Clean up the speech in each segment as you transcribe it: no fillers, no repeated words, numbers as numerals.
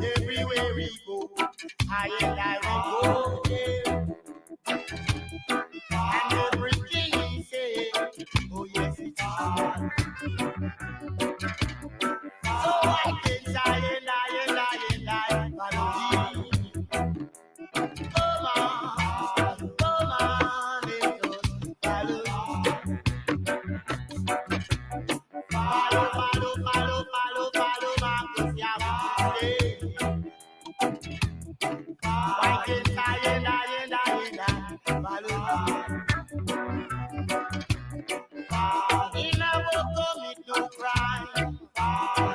Everywhere we go, I and I will go, and everything he say, oh yes it's hard. So I can I follow him. Come on, let us follow him. Follow, Marcus, yeah, why can't I follow him? He never commit no crime.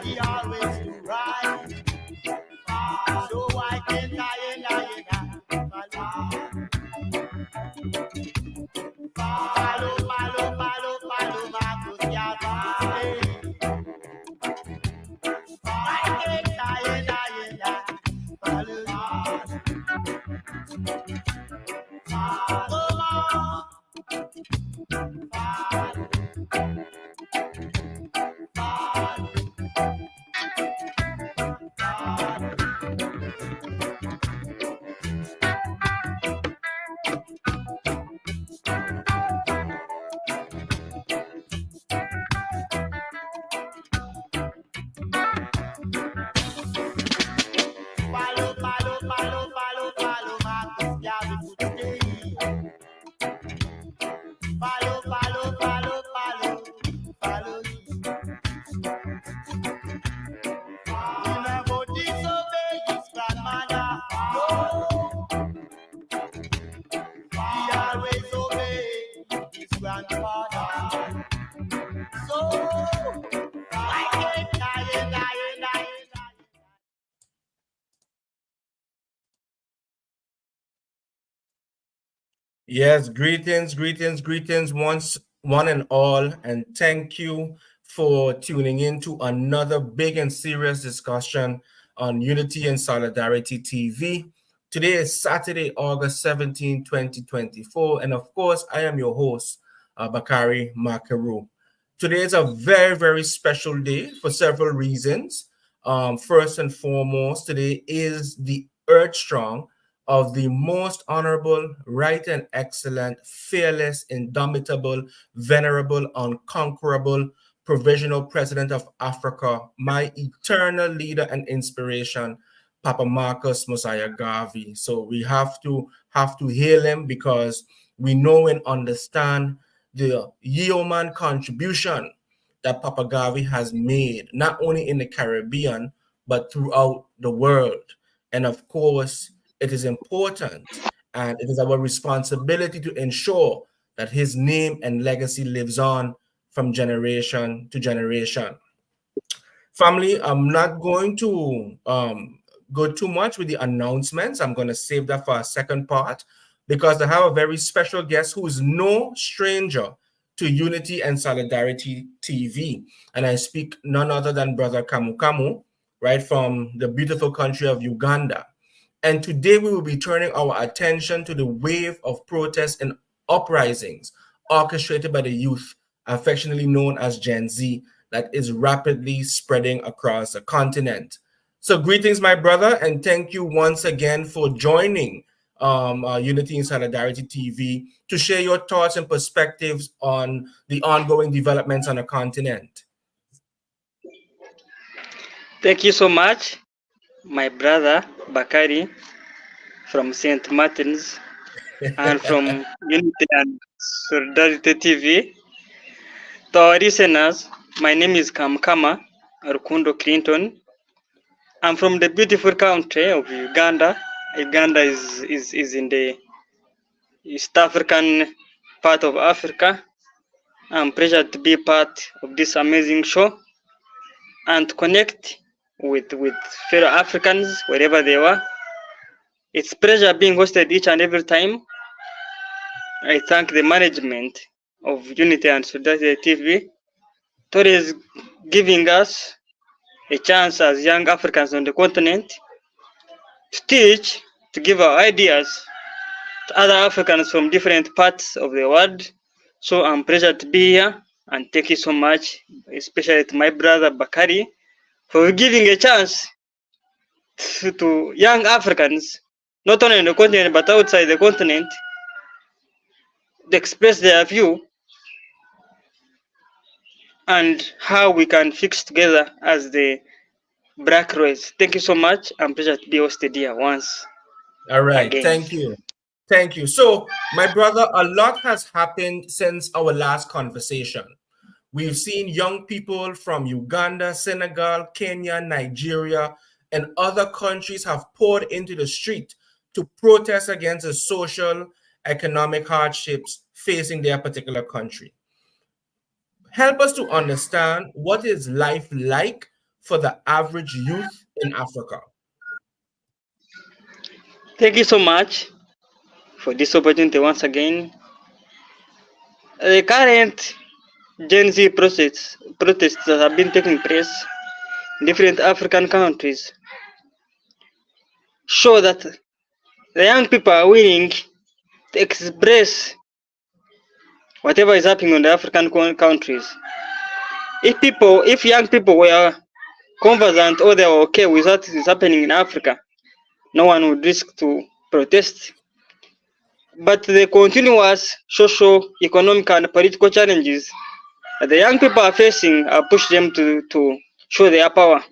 He always do right. So why can't I follow him? Follow, Marcus, yeah, why can't I follow him? Follow, Marcus, yeah, we could stay. Follow. He never disobey his grandmother. No. He always obey his grandfather. So why can't I? Yes, greetings, one and all, and thank you for tuning in to another big and serious discussion on Unity and Solidarity TV. Today is Saturday, August 17, 2024, and of course, I am your host, Bakari Makaru. Today is a very, very special day for several reasons. First and foremost, today is the Earth Strong of the most honorable, right and excellent, fearless, indomitable, venerable, unconquerable, provisional president of Africa, my eternal leader and inspiration, Papa Marcus Mosiah Garvey. So we have to hail him because we know and understand the yeoman contribution that Papa Garvey has made, not only in the Caribbean, but throughout the world. And of course, it is important and it is our responsibility to ensure that his name and legacy lives on from generation to generation. Family, I'm not going to go too much with the announcements. I'm going to save that for a second part because I have a very special guest who is no stranger to Unity and Solidarity TV. And I speak none other than Brother Kamukama, right from the beautiful country of Uganda. And today we will be turning our attention to the wave of protests and uprisings orchestrated by the youth, affectionately known as Gen Z, that is rapidly spreading across the continent. So greetings, my brother, and thank you once again for joining Unity and Solidarity TV to share your thoughts and perspectives on the ongoing developments on the continent. Thank you so much, my brother Bakari from St. Martin's and from Unity and Solidarity TV. To our listeners, my name is Kamukama Rukundo Clinton. I'm from the beautiful country of Uganda. Uganda is in the East African part of Africa. I'm pleased to be part of this amazing show and to connect with fellow Africans wherever they are. It's a pleasure being hosted each and every time. I thank the management of Unity and Solidarity TV for giving us a chance as young Africans on the continent to teach, to give our ideas to other Africans from different parts of the world. So I'm pleased to be here, and thank you so much, especially to my brother Bakari, for giving a chance to young Africans, not only in the continent but outside the continent, to express their view and how we can fix together as the black race. Thank you so much. I'm pleased to be hosted here once All right. again. Thank you. Thank you. So, my brother, a lot has happened since our last conversation. We've seen young people from Uganda, Senegal, Kenya, Nigeria, and other countries have poured into the street to protest against the social, economic hardships facing their particular country. Help us to understand what is life like for the average youth in Africa. Thank you so much for this opportunity once again. The current GenZ protests that have been taking place in different African countries show that the young people are willing to express whatever is happening on the African countries. If young people were conversant or they were okay with what is happening in Africa, no one would risk to protest. But the continuous social, economic, and political challenges that the young people are facing push them to show their power.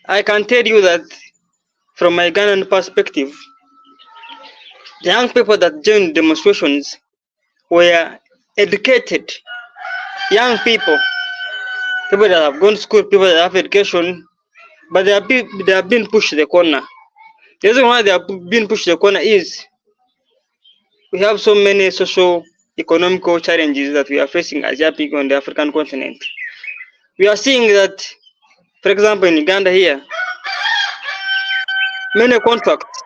I can tell you that from my Ghanaian perspective, the young people that joined demonstrations were educated young people, people that have gone to school, people that have education, but they have been pushed to the corner. The reason why they have been pushed to the corner is we have so many social economical challenges that we are facing as young people on the African continent. We are seeing that, for example, in Uganda here, many contracts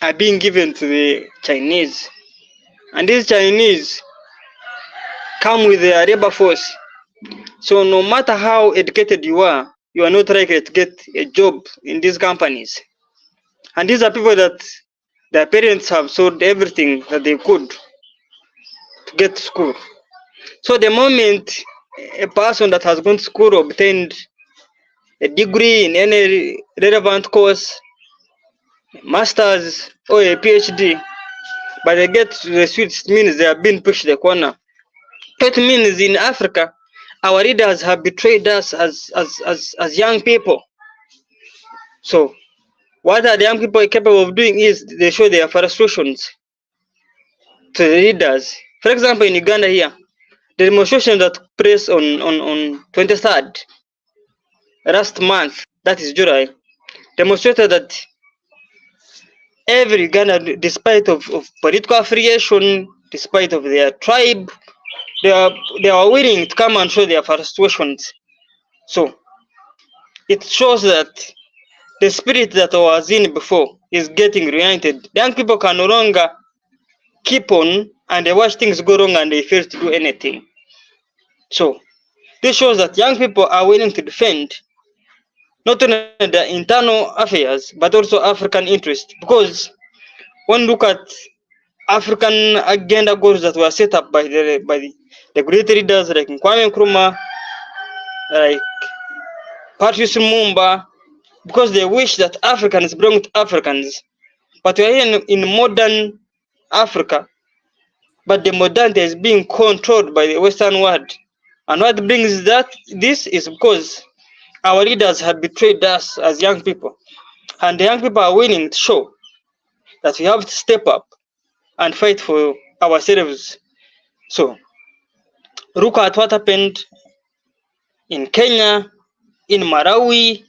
are being given to the Chinese, and these Chinese come with their labor force. So no matter how educated you are not likely to get a job in these companies. And these are people that their parents have sold everything that they could to get to school. So the moment a person that has gone to school obtained a degree in any relevant course, master's or a PhD, but they get to the streets, means they have been pushed to the corner. It means in Africa, our leaders have betrayed us as young people. So what are the young people capable of doing is they show their frustrations to the leaders. For example, in Uganda here, the demonstration that took place on 23rd last month, that is July, demonstrated that every Uganda, despite of political affiliation, despite of their tribe, they are willing to come and show their frustrations. So it shows that the spirit that was in before is getting reunited. The young people can no longer keep on and they watch things go wrong and they fail to do anything. So this shows that young people are willing to defend not only the internal affairs but also African interest. Because when you look at African agenda goals that were set up by the great leaders like Kwame Nkrumah, like Patrice Lumumba, because they wish that Africans belong to Africans. But we are in modern Africa, but the modernity is being controlled by the Western world. And what brings this is because our leaders have betrayed us as young people. And the young people are willing to show that we have to step up and fight for ourselves. So look at what happened in Kenya, in Malawi,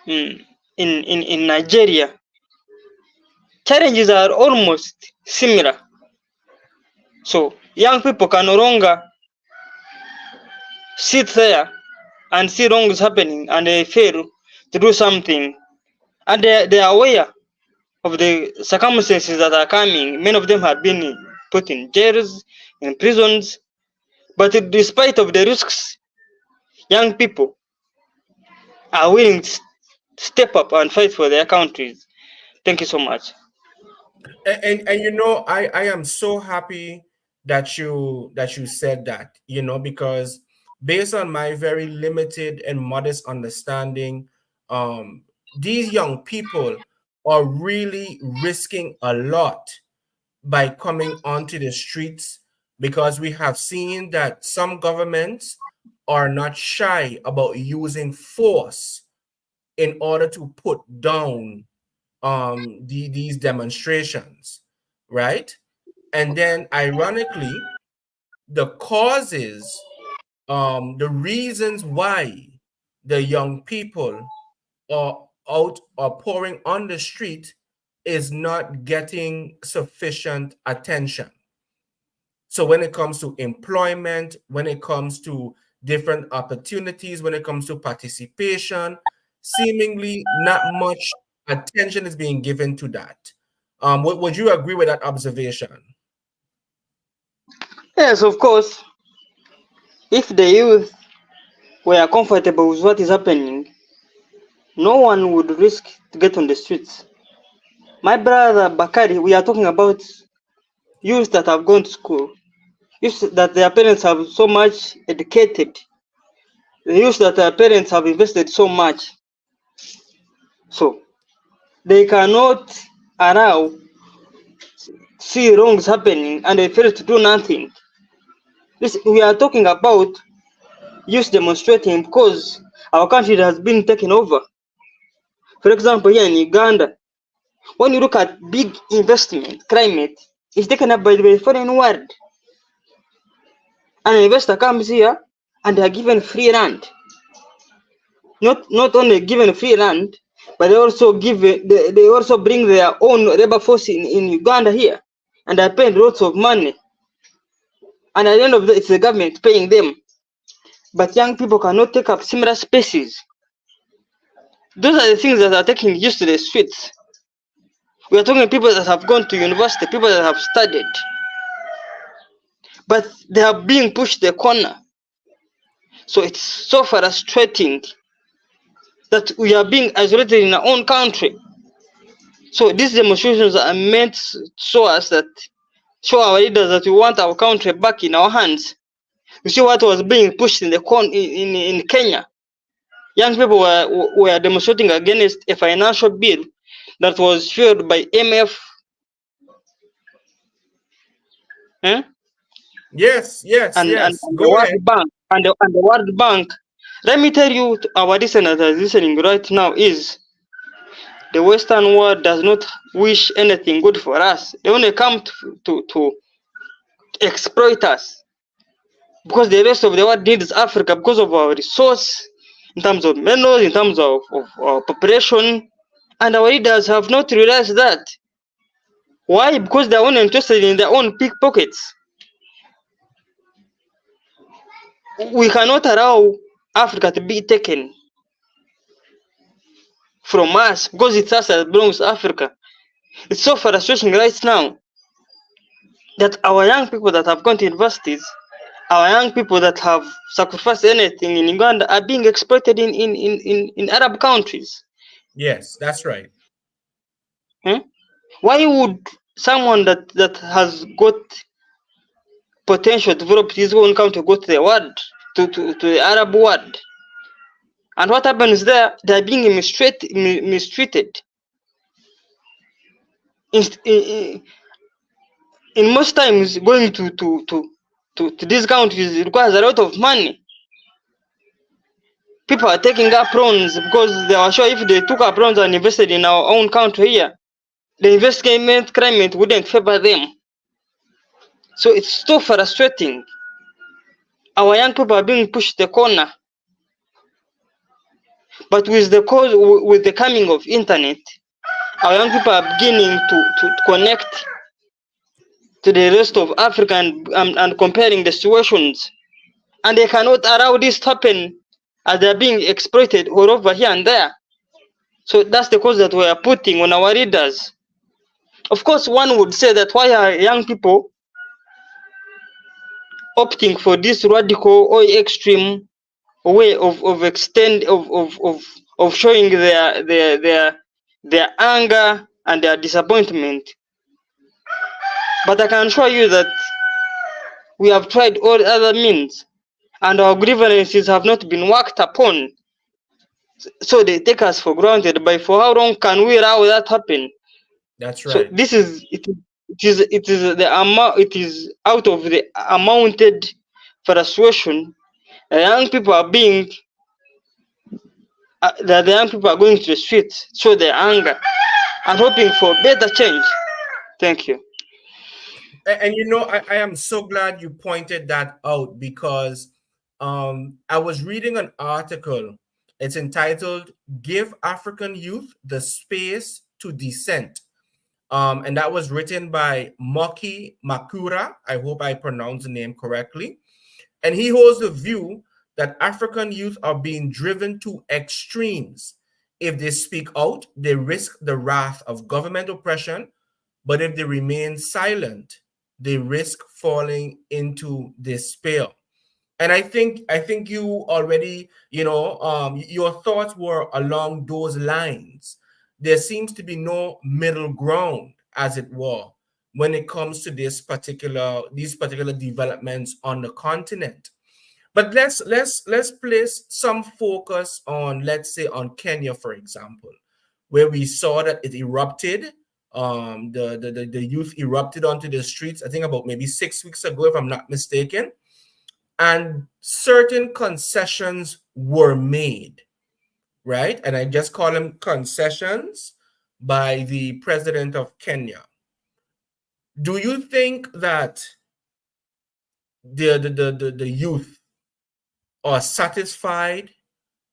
in Nigeria. Challenges are almost similar. So young people can no longer sit there and see wrongs happening and they fail to do something. And they are aware of the circumstances that are coming. Many of them have been put in jails, in prisons. But despite of the risks young people are willing to step up and fight for their countries. Thank you so much. And you know, I am so happy that you said that, you know, because based on my very limited and modest understanding, these young people are really risking a lot by coming onto the streets, because we have seen that some governments are not shy about using force in order to put down these demonstrations, right? And then ironically, the causes, the reasons why the young people are out or pouring on the street is not getting sufficient attention. So when it comes to employment, when it comes to different opportunities, when it comes to participation, seemingly not much attention is being given to that. Would you agree with that observation? Yes, of course. If the youth were comfortable with what is happening, no one would risk to get on the streets. My brother Bakari, we are talking about youth that have gone to school, youth that their parents have so much educated, the youth that their parents have invested so much. So they cannot allow see wrongs happening and they fail to do nothing. This, we are talking about youth demonstrating because our country has been taken over. For example, here in Uganda, when you look at big investment, climate is taken up by the foreign world. An investor comes here and they are given free land. Not only given free land, but they also bring their own labor force in Uganda here, and they are paying lots of money. And at the end of the day, it's the government paying them. But young people cannot take up similar spaces. Those are the things that are taking used to the streets. We are talking people that have gone to university, people that have studied, but they are being pushed the corner. So it's so frustrating that we are being isolated in our own country. So these demonstrations are meant to show us that, show our leaders that we want our country back in our hands. You see what was being pushed in the in Kenya. Young people were demonstrating against a financial bill that was fueled by MF. Eh? Yes, yes, And yes. the Go World ahead. Bank and the World Bank. Let me tell you, our listeners that are listening right now, is the Western world does not wish anything good for us. They only come to exploit us, because the rest of the world needs Africa because of our resource, in terms of minerals, in terms of our population, and our leaders have not realized that. Why? Because they are only interested in their own pickpockets. We cannot allow Africa to be taken from us because it's us that belongs to Africa. It's so frustrating right now that our young people that have gone to universities, our young people that have sacrificed anything in Uganda, are being exploited in Arab countries. Yes, that's right. Hmm? Why would someone that has got potential to develop his own country go to the world, to the Arab world? And what happens there? They are being mistreated. In most times, going to these countries requires a lot of money. People are taking up loans because they are sure if they took up loans and invested in our own country here, the investment climate wouldn't favor them. So it's so frustrating. Our young people are being pushed the corner. But with the coming of internet, our young people are beginning to connect to the rest of Africa and comparing the situations. And they cannot allow this to happen, as they are being exploited all over here and there. So that's the cause that we are putting on our leaders. Of course, one would say that why are young people opting for this radical or extreme way of showing their anger and their disappointment. But I can assure you that we have tried all other means, and our grievances have not been worked upon. So they take us for granted. But for how long can we allow that happen? That's So right. this is it is the amount, it is out of the amounted frustration. Young people are being that the young people are going to the streets, show their anger and hoping for better change. Thank you. And you know, I am so glad you pointed that out because I was reading an article. It's entitled "Give African Youth the Space to Dissent." And that was written by Moki Makura. I hope I pronounced the name correctly. And he holds the view that African youth are being driven to extremes. If they speak out, they risk the wrath of government oppression. But if they remain silent, they risk falling into despair. And I think you already, your thoughts were along those lines. There seems to be no middle ground, as it were, when it comes to these particular developments on the continent. But let's place some focus on, let's say, on Kenya, for example, where we saw that it erupted. The youth erupted onto the streets, I think about maybe 6 weeks ago, if I'm not mistaken, and certain concessions were made, right? And I just call them concessions by the president of Kenya. Do you think that the youth are satisfied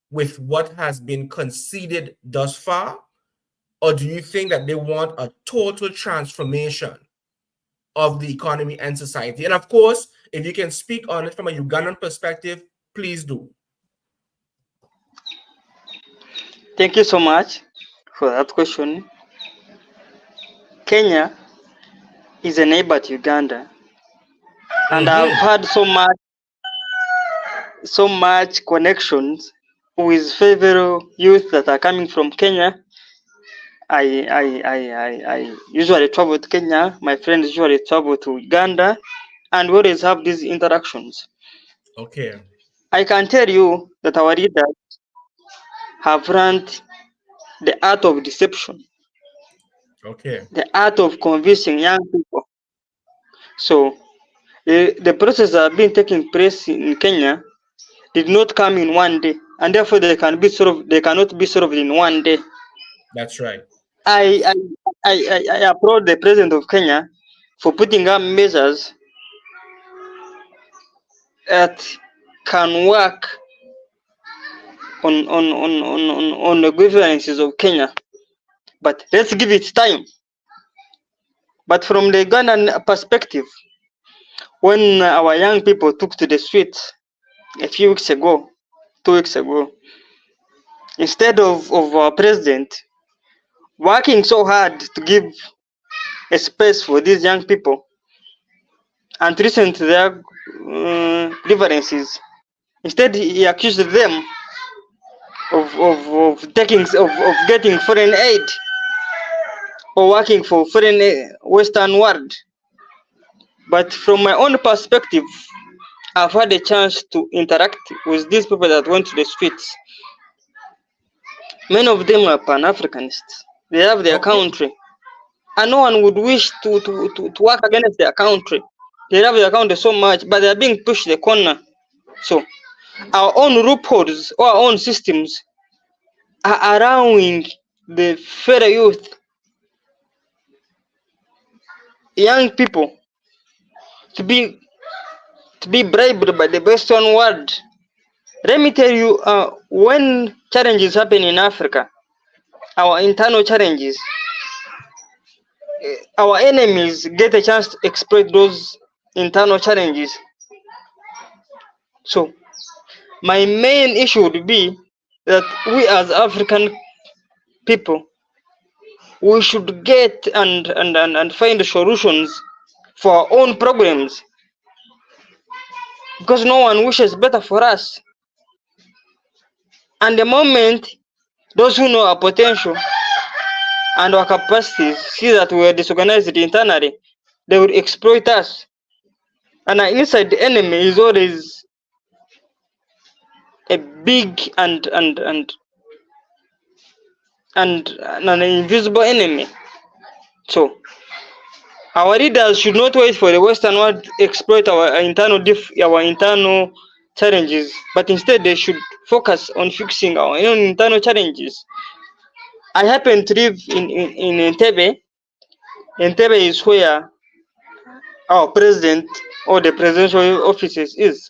with what has been conceded thus far? Or do you think that they want a total transformation of the economy and society? And of course, if you can speak on it from a Ugandan perspective, please do. Thank you so much for that question. Kenya is a neighbor to Uganda, and I've had so much connections with several youth that are coming from Kenya. I usually travel to Kenya. My friends usually travel to Uganda, and we always have these interactions. Okay. I can tell you that our leaders have learned the art of deception, Okay. the art of convincing young people. So the process that have been taking place in Kenya did not come in one day, and therefore they cannot be solved in one day. That's right. I I applaud the president of Kenya for putting up measures that can work on the grievances of Kenya. But let's give it time. But from the Ugandan perspective, when our young people took to the streets a few weeks ago, 2 weeks ago, instead of our president working so hard to give a space for these young people and to listen to their grievances, instead he accused them of getting foreign aid or working for foreign Western world. But from my own perspective, I've had a chance to interact with these people that went to the streets. Many of them are Pan-Africanists. They have their country, and no one would wish to work against their country. They love their country so much, but they are being pushed the corner. So our own loopholes, our own systems are allowing the federal youth, young people, to be bribed by the Western world. Let me tell you, when challenges happen in Africa, our internal challenges, our enemies get a chance to exploit those internal challenges. So my main issue would be that we as African people, we should get and find solutions for our own problems, because no one wishes better for us. And the moment those who know our potential and our capacities see that we are disorganized internally, they will exploit us. And inside the enemy is always a big and an invisible enemy. So our leaders should not wait for the Western world to exploit our internal challenges, but instead they should focus on fixing our own internal challenges. I happen to live in Entebbe. Entebbe is where our president or the presidential offices is.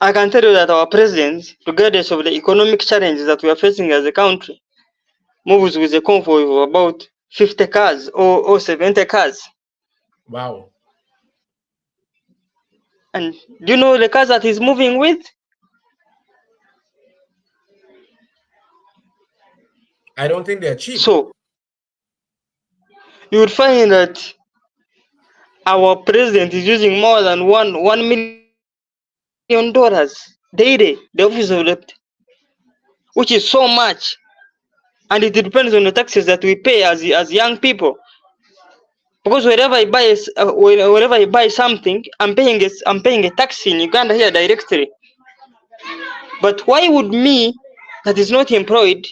I can tell you that our president, regardless of the economic challenges that we are facing as a country, moves with a convoy of about 50 cars or 70 cars. Wow. And do you know the cars that he's moving with? I don't think they're cheap. So you would find that our president is using more than $1 million daily, the office of the, which is so much. And it depends on the taxes that we pay as young people. Because whenever I buy something, I'm paying a tax in Uganda here directly. But why would me, that is not employed,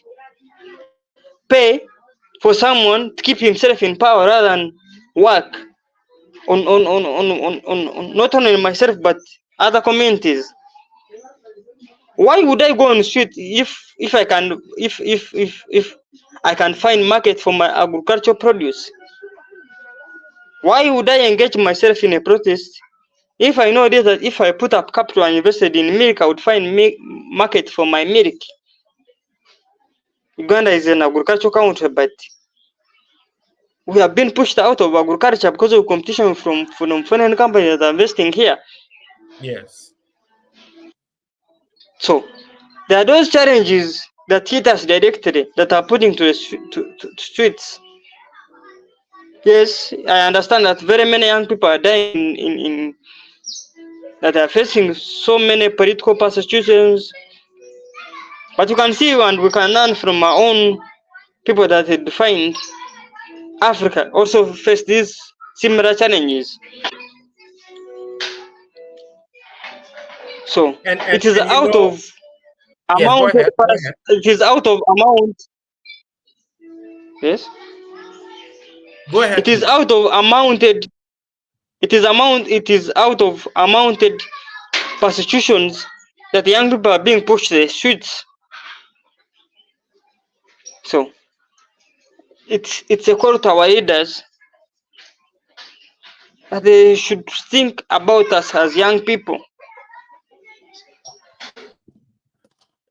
pay for someone to keep himself in power rather than work on not only myself but other communities? Why would I go on the street if I can find market for my agricultural produce? Why would I engage myself in a protest if I know this, that if I put up capital and invested in milk, I would find market for my milk? Uganda is an agricultural country, but we have been pushed out of agriculture because of competition from foreign companies that are investing here. Yes. So there are those challenges that hit us directly that are putting to the streets. Yes, I understand that very many young people are dying in that are facing so many political persecutions. But you can see and we can learn from our own people that had defined Africa also face these similar challenges. So And it is and you out know, of yes, go ahead. Go ahead. it is out of amount. Yes, Go ahead, it is please. out of amounted. It is out of amounted persecutions that young people are being pushed to the streets. So it's a call to our leaders that they should think about us as young people.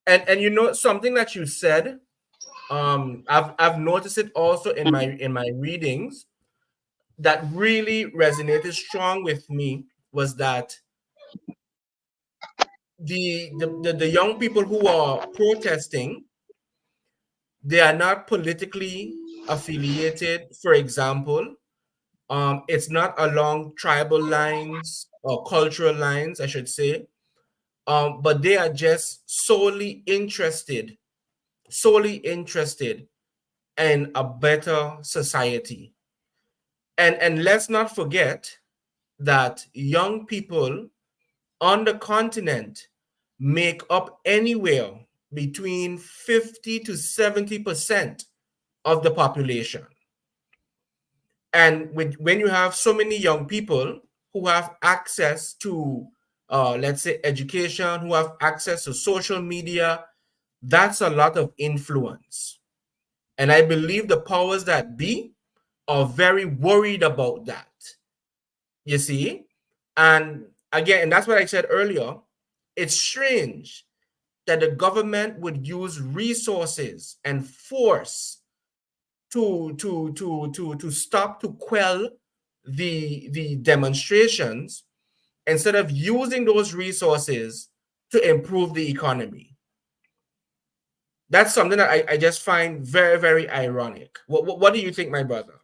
And you know something that you said, I've noticed it also in my readings that really resonated strong with me was that the young people who are protesting, they are not politically affiliated. For example, it's not along tribal lines or cultural lines, I should say, but they are just solely interested in a better society. And let's not forget that young people on the continent make up anywhere between 50 to 70% of the population. And when you have so many young people who have access to, let's say, education, who have access to social media, that's a lot of influence. And I believe the powers that be are very worried about that. You see? And again, and that's what I said earlier. It's strange that the government would use resources and force to stop, to quell the demonstrations, instead of using those resources to improve the economy. That's something that I just find very, very ironic. What do you think, my brother?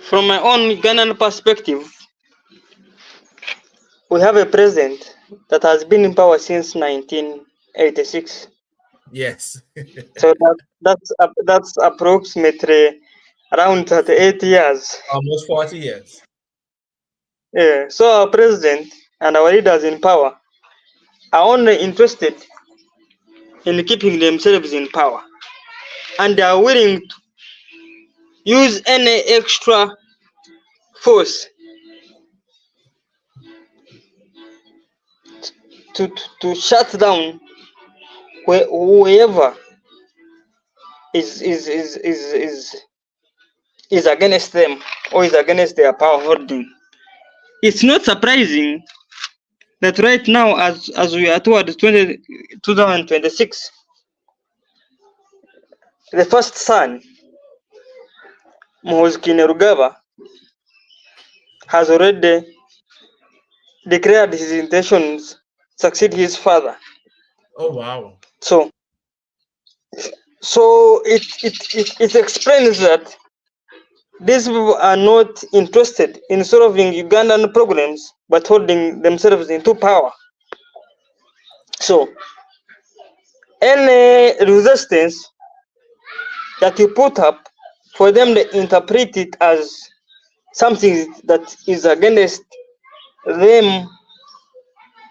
From my own Ugandan perspective, we have a president that has been in power since 1986. Yes. So that's approximately around 38 years. Almost 40 years. Yeah. So our president and our leaders in power are only interested in keeping themselves in power, and they are willing to use any extra force to shut down whoever is against them or is against their power holding. It's not surprising that right now, as we are towards 2026, the first son, Muhoozi Kainerugaba, has already declared his intentions to succeed his father. Oh, wow. So it explains that these people are not interested in solving Ugandan problems, but holding themselves into power. So any resistance that you put up, for them to interpret it as something that is against them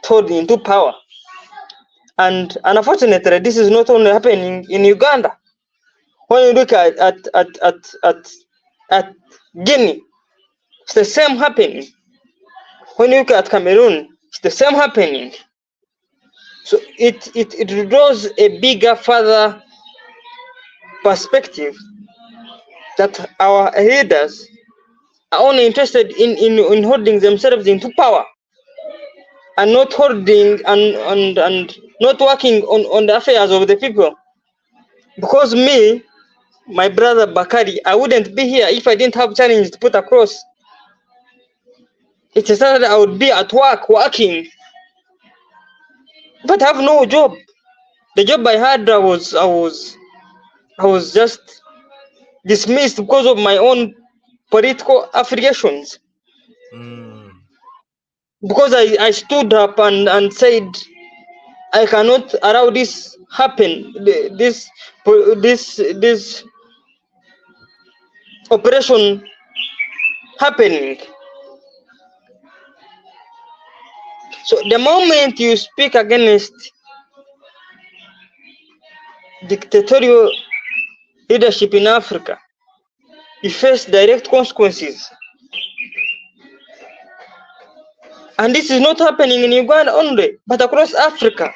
told into power. And unfortunately, this is not only happening in Uganda. When you look at Guinea, it's the same happening. When you look at Cameroon, it's the same happening. So it draws a bigger, further perspective that our leaders are only interested in holding themselves into power and not holding and not working on the affairs of the people. Because me, my brother Bakari, I wouldn't be here if I didn't have challenges to put across. It is not that I would be at work working, but I have no job. The job I had, I was just dismissed because of my own political affiliations. Because I stood up and said I cannot allow this happen. This operation happening. So the moment you speak against dictatorial leadership in Africa, you face direct consequences. And this is not happening in Uganda only, but across Africa.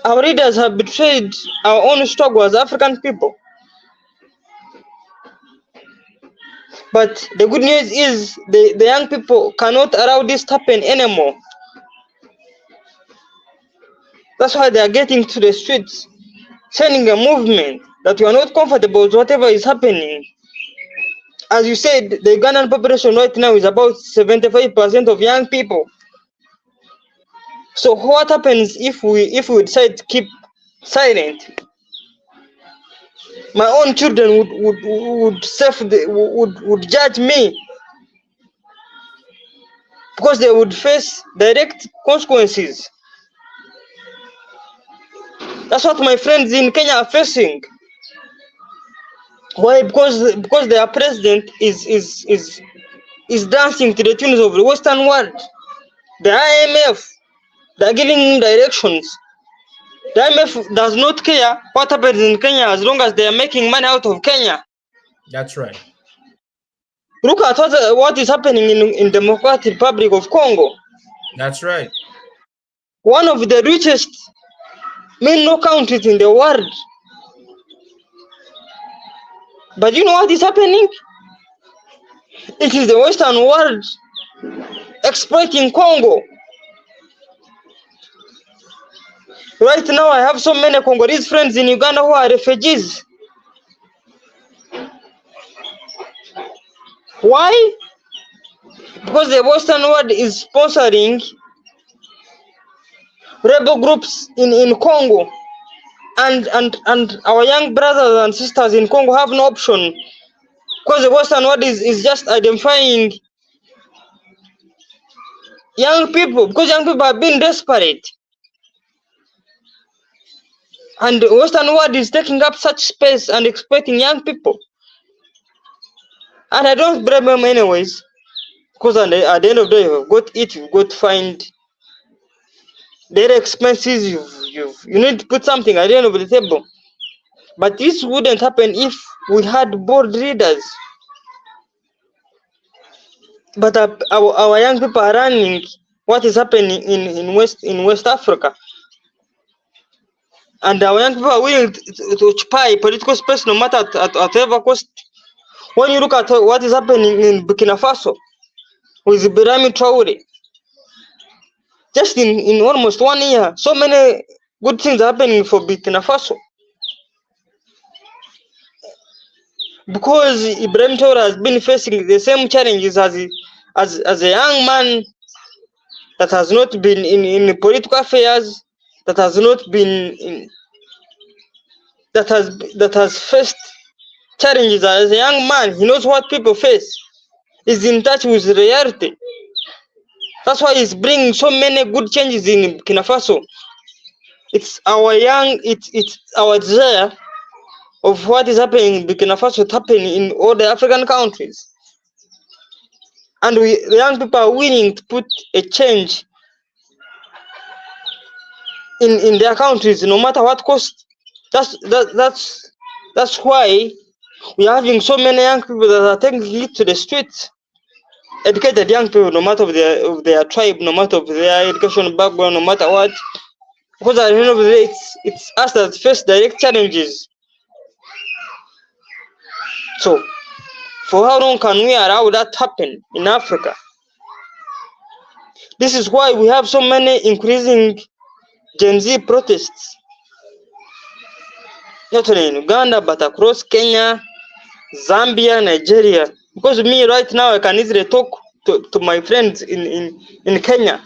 Our leaders have betrayed our own struggle as African people. But the good news is the young people cannot allow this to happen anymore. That's why they are getting to the streets, sending a movement that you are not comfortable with whatever is happening. As you said, the Ugandan population right now is about 75% of young people. So what happens if we decide to keep silent? My own children would judge me because they would face direct consequences. That's what my friends in Kenya are facing. Why? Because their president is dancing to the tunes of the Western world. The IMF, they are giving directions. The IMF does not care what happens in Kenya as long as they are making money out of Kenya. That's right. Look at what is happening in Democratic Republic of Congo. That's right. One of the richest mineral countries in the world. But you know what is happening? It is the Western world exploiting Congo. Right now, I have so many Congolese friends in Uganda who are refugees. Why? Because the Western world is sponsoring rebel groups in Congo. And our young brothers and sisters in Congo have no option because the Western world is just identifying young people, because young people have been desperate. And the Western world is taking up such space and exploiting young people. And I don't blame them anyways. Because at the end of the day, you've got to eat, you've got to find daily expenses, you need to put something at the end of the table. But this wouldn't happen if we had board leaders. But our young people are running what is happening in West Africa. And our young people are willing to occupy political space no matter at whatever cost. When you look at what is happening in Burkina Faso with Birami Traore, just in almost 1 year, so many good things are happening for Burkina Faso. Because Ibrahim Traore has been facing the same challenges as a young man that has not been in political affairs, that has not been in, that has faced challenges as a young man. He knows what people face. He's in touch with reality. That's why he's bringing so many good changes in Burkina Faso. It's our desire of what is happening in Burkina Faso to happen in all the African countries. And the young people are willing to put a change in their countries, no matter what cost. That's why we are having so many young people that are taking it to the streets. Educated young people, no matter of their tribe, no matter of their education background, no matter what. Because at the end of the day, it's us that face direct challenges. So, for how long can we allow that to happen in Africa? This is why we have so many increasing Gen Z protests, not only in Uganda, but across Kenya, Zambia, Nigeria. Because me right now, I can easily talk to my friends in Kenya.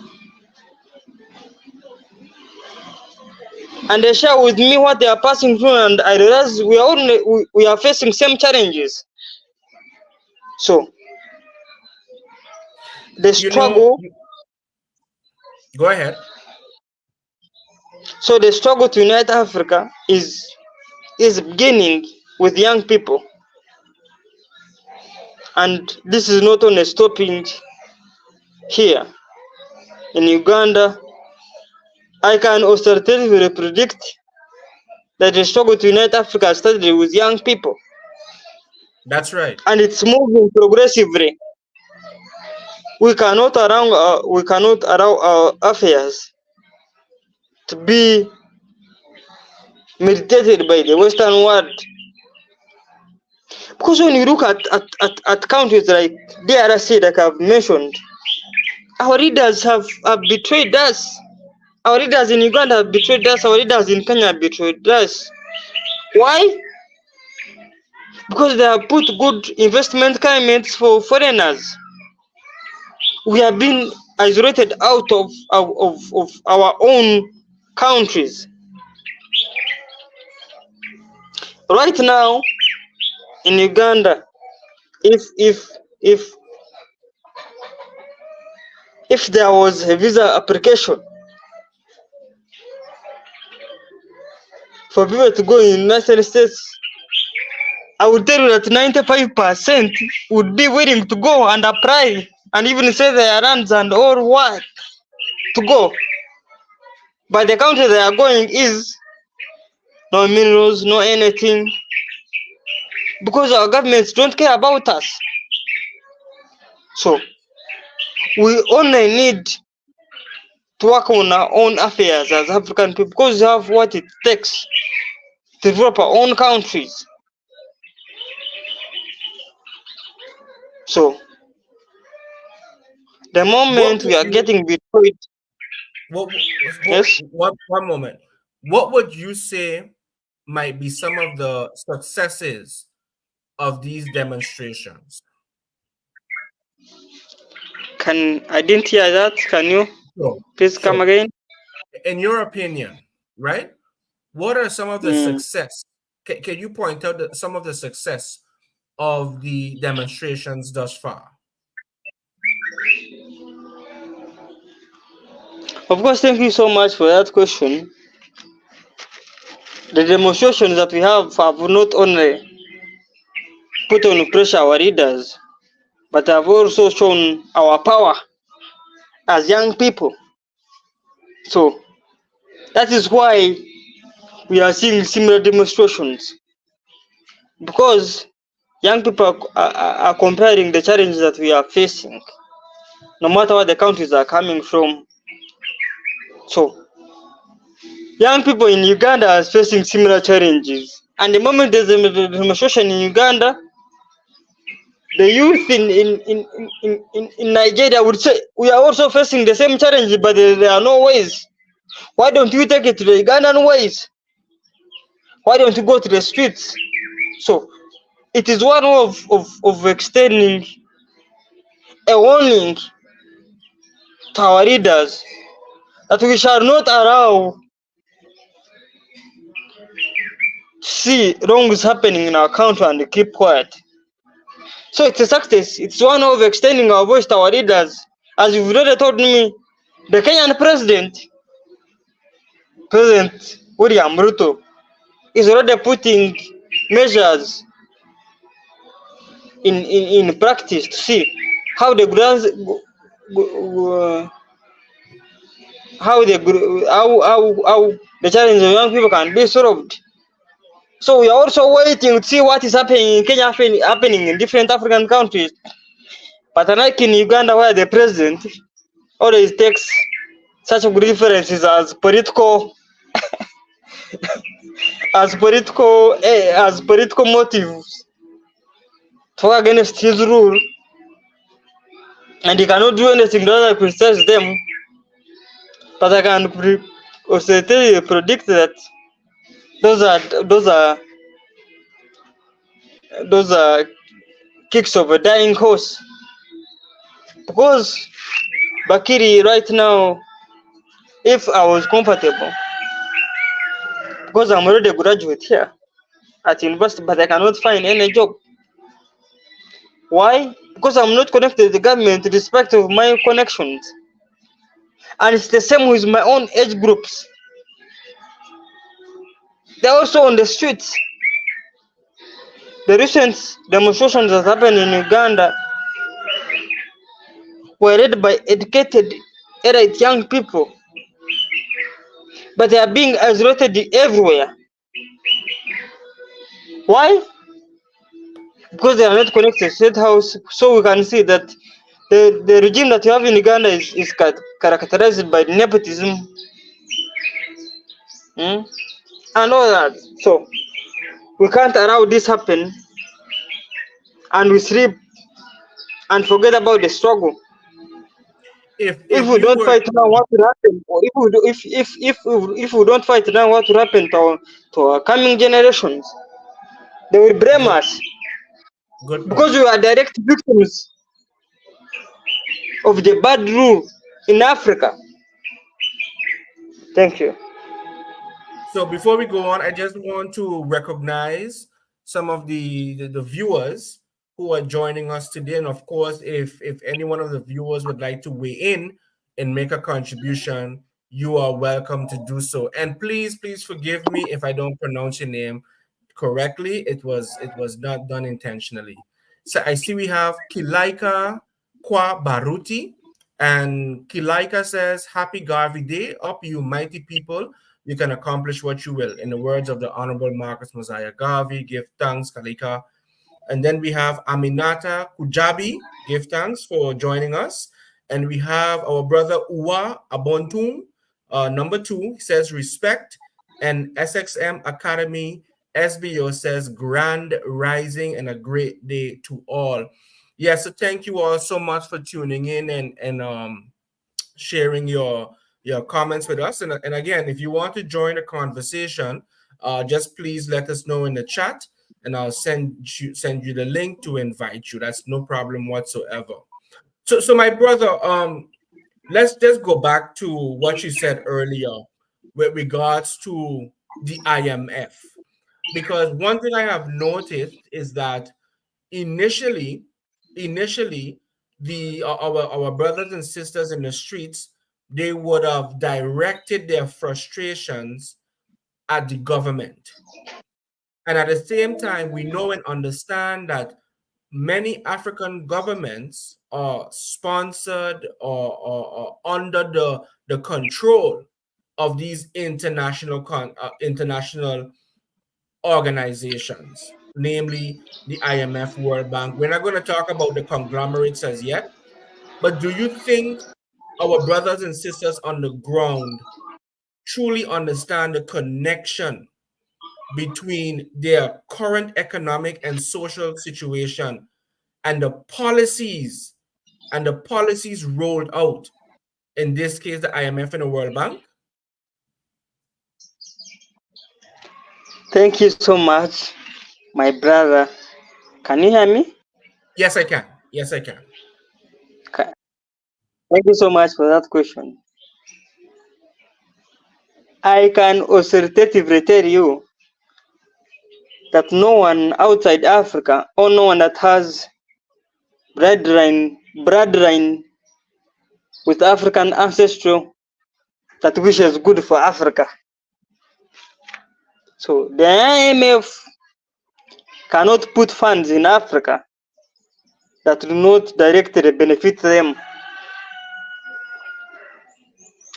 And they share with me what they are passing through, and I realize we are facing same challenges. So, the struggle. Go ahead. So the struggle to unite Africa is beginning with young people. And this is not only stopping here. In Uganda, I can authoritatively predict that the struggle to unite Africa started with young people. That's right. And it's moving progressively. We cannot allow our affairs to be meditated by the Western world. Because when you look at countries like DRC, like I've mentioned, our leaders have betrayed us. Our leaders in Uganda have betrayed us. Our leaders in Kenya have betrayed us. Why? Because they have put good investment climates for foreigners. We have been isolated out of our own countries. Right now, in Uganda, if there was a visa application for people to go in the United States, I would tell you that 95% would be willing to go and apply and even say their errands and all what to go. But the country they are going is no minerals, no anything, because our governments don't care about us. So we only need to work on our own affairs as African people, because we have what it takes to develop our own countries. So the moment we are getting betrayed. Yes. One moment. What would you say might be some of the successes of these demonstrations? I didn't hear that. Can you please come again? In your opinion, right? What are some of the success? Can you point out some of the success of the demonstrations thus far? Of course, thank you so much for that question. The demonstrations that we have not only put on pressure our leaders, but have also shown our power as young people. So that is why we are seeing similar demonstrations, because young people are comparing the challenges that we are facing, no matter what the countries are coming from. So young people in Uganda are facing similar challenges, and the moment there's a demonstration in Uganda, the youth in Nigeria would say we are also facing the same challenges, but there are no ways. Why don't you take it to the Ugandan ways? Why don't you go to the streets? So it is one of extending a warning to our leaders that we shall not allow to see wrongs happening in our country and keep quiet. So it's a success. It's one of extending our voice to our leaders. As you've already told me, the Kenyan President William Ruto, is already putting measures in practice to see how the how the challenge of young people can be solved. So we are also waiting to see what is happening in Kenya, happening in different African countries. But unlike in Uganda, where the president always takes such good references as political as political motives to work against his rule, and he cannot do anything to other criticize them. But I can also predict that those are those are those are kicks of a dying horse, because Bakiri right now, if I was comfortable, because I'm already a graduate here at university, but I cannot find any job. Why? Because I'm not connected to the government in respect of my connections. And it's the same with my own age groups. They're also on the streets. The recent demonstrations that happened in Uganda were led by educated, elite young people, but they are being isolated everywhere. Why? Because they are not connected to state house. So we can see that the regime that you have in Uganda is characterized by nepotism, and all that. So we can't allow this happen, and we sleep and forget about the struggle. If we you don't were fight now, what will happen? Or if we don't fight now, what will happen to our coming generations? They will blame good, us good because point. we are direct victims of the bad rule in Africa. Thank you. So before we go on, I just want to recognize some of the viewers who are joining us today. And of course, if any one of the viewers would like to weigh in and make a contribution, you are welcome to do so. And please forgive me if I don't pronounce your name correctly. It was not done intentionally. So I see we have Kilaika Kwa Baruti. And Kilaika says, Happy Garvey Day, up you mighty people. You can accomplish what you will. In the words of the Honorable Marcus Mosiah Garvey, give thanks, Kalika. And then we have Aminata Kujabi, give thanks for joining us. And we have our brother Uwa Abontum, number 2, he says respect. And SXM Academy SBO says grand rising and a great day to all. Yeah, so thank you all so much for tuning in and sharing your comments with us. And again, if you want to join the conversation, just please let us know in the chat, and I'll send you the link to invite you. That's no problem whatsoever. So my brother, let's just go back to what you said earlier with regards to the IMF, because one thing I have noticed is that initially the our brothers and sisters in the streets they would have directed their frustrations at the government. And at the same time, we know and understand that many African governments are sponsored or under the control of these international organizations, namely the IMF, World Bank. We're not going to talk about the conglomerates as yet, but do you think our brothers and sisters on the ground truly understand the connection between their current economic and social situation and the policies rolled out, in this case the IMF and the World Bank? Thank you so much, my brother. Can you hear me? Yes, I can. Yes, I can. Thank you so much for that question. I can authoritatively tell you that no one outside Africa, or no one that has bloodline with African ancestry, that wishes good for Africa. So the IMF cannot put funds in Africa that do not directly benefit them.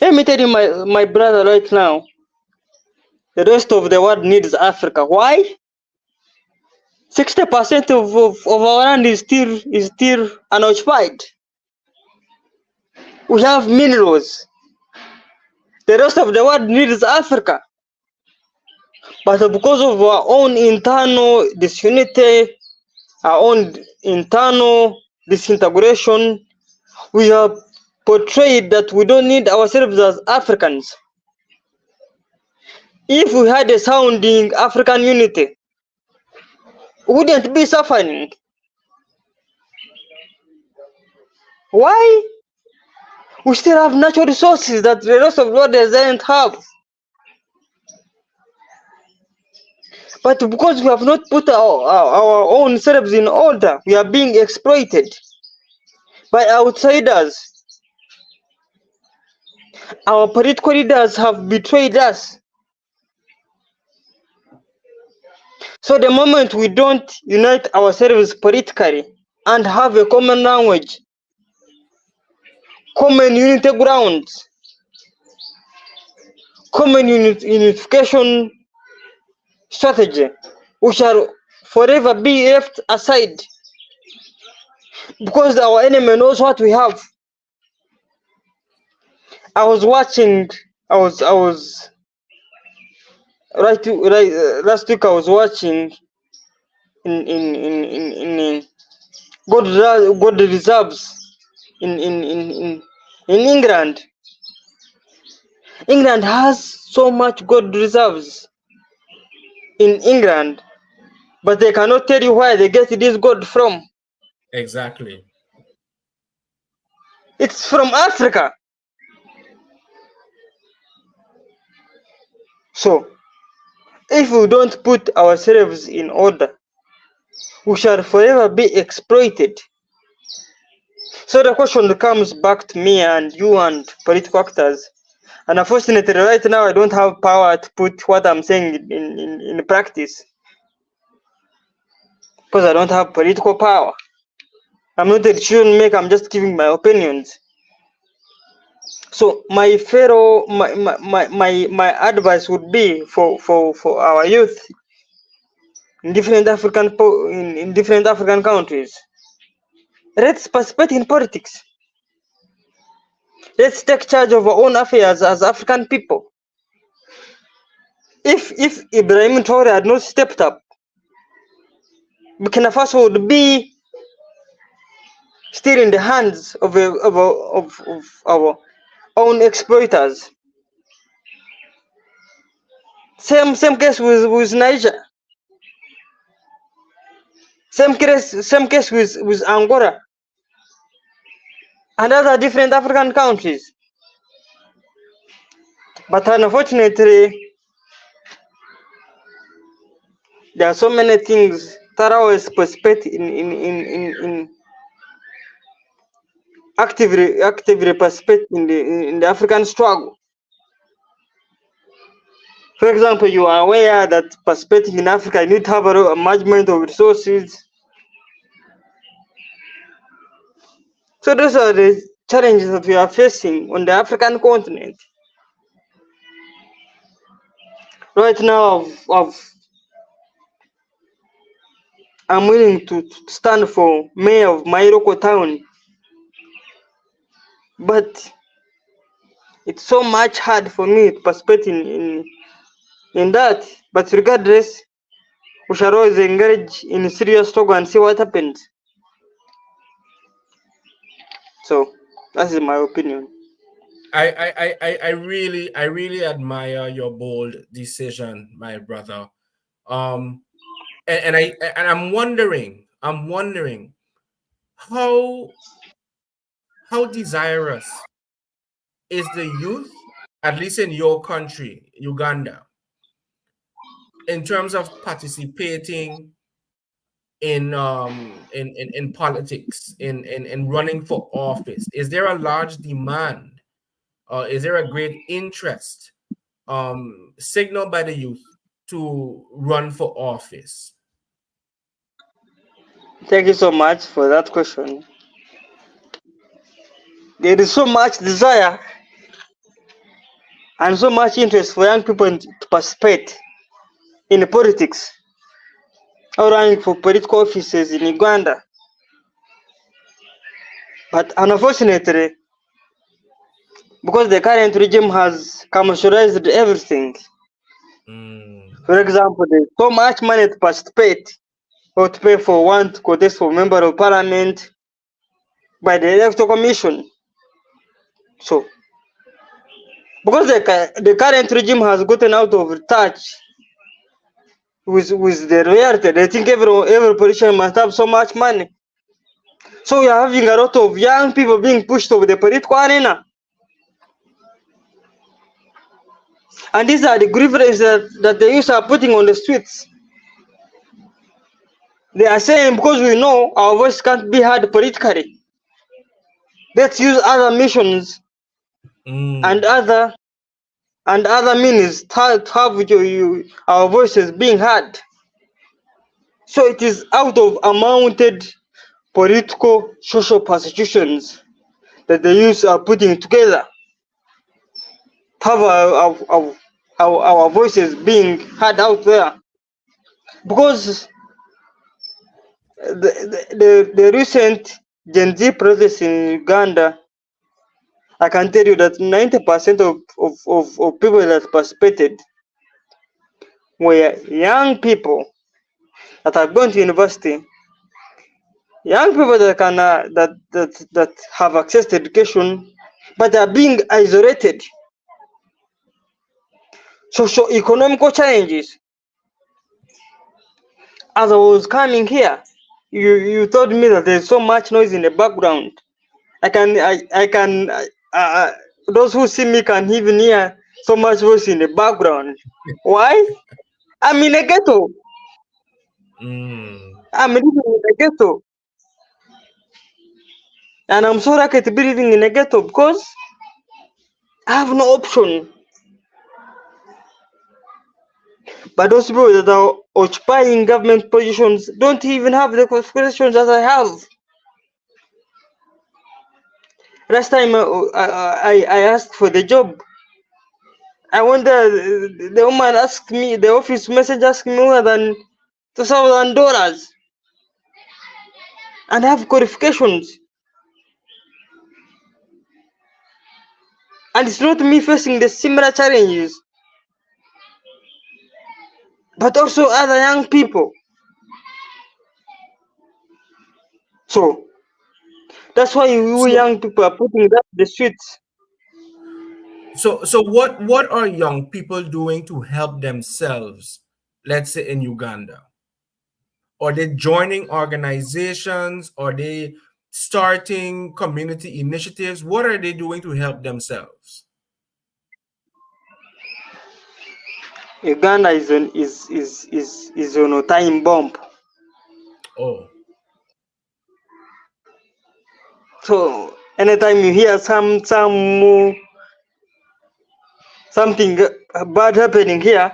Let me tell you, my brother, right now, the rest of the world needs Africa. Why? 60% of our land is still unoccupied. We have minerals. The rest of the world needs Africa. But because of our own internal disunity, our own internal disintegration, we have portrayed that we don't need ourselves as Africans. If we had a sounding African unity, we wouldn't be suffering. Why? We still have natural resources that the rest of the world doesn't have. But because we have not put our own selves in order, we are being exploited by outsiders. Our political leaders have betrayed us. So the moment we don't unite ourselves politically and have a common language, common unity grounds, common unification strategy, we shall forever be left aside because our enemy knows what we have. I was last week I was watching in gold reserves in England. England has so much gold reserves in England, but they cannot tell you where they get this gold from. Exactly. It's from Africa. So if we don't put ourselves in order, we shall forever be exploited. So the question comes back to me and you and political actors. And unfortunately, right now, I don't have power to put what I'm saying in practice because I don't have political power. I'm not a decision maker, I'm just giving my opinions. So my advice would be for our youth in different African countries. Let's participate in politics. Let's take charge of our own affairs as African people. If Ibrahim Traore had not stepped up, Burkina Faso would be still in the hands of our own exploiters. Same case with Niger. Same case with Angola and other different African countries. But unfortunately, there are so many things that always participate in actively participate in the African struggle. For example, you are aware that participating in Africa, you need to have a management of resources. So those are the challenges that we are facing on the African continent. Right now, I'm willing to stand for mayor of my local town, but it's so much hard for me to participate in that. But regardless, we shall always engage in serious struggle and see what happens. So that is my opinion. I really admire your bold decision, my brother. Um, and I'm wondering how desirous is the youth, at least in your country, Uganda, in terms of participating in politics, in running for office? Is there a large demand? Is there a great interest signaled by the youth to run for office? Thank you so much for that question. There is so much desire and so much interest for young people to participate in politics or running for political offices in Uganda. But unfortunately, because the current regime has commercialized everything, for example, there's so much money to participate or to pay for one to contest for member of parliament by the electoral commission. So, because the current regime has gotten out of touch with the reality, they think every politician must have so much money. So we are having a lot of young people being pushed over the political arena. And these are the grievances that the youth are putting on the streets. They are saying, because we know our voice can't be heard politically, let's use other missions and other means to have our voices being heard. So it is out of unmounted political social persecutions that the youth are putting together to have our voices being heard out there. Because the recent Gen Z protests in Uganda, I can tell you that 90% of people that participated were young people that are going to university, young people that can that have access to education, but are being isolated. Socio-economical challenges. As I was coming here, you told me that there's so much noise in the background. Those who see me can even hear so much voice in the background. Why? I'm in a ghetto. I'm living in a ghetto. And I'm so lucky to be living in a ghetto because I have no option. But those people that are occupying government positions don't even have the qualifications that I have. Last time I asked for the job, I wonder, the woman asked me, the office message asked me more than $2,000 and have qualifications. And it's not me facing the similar challenges, but also other young people. So that's why we young people are putting that in the streets. So what are young people doing to help themselves, let's say in Uganda? Are they joining organizations? Are they starting community initiatives? What are they doing to help themselves? Uganda is on a time bomb. Oh. So Anytime you hear something bad happening here,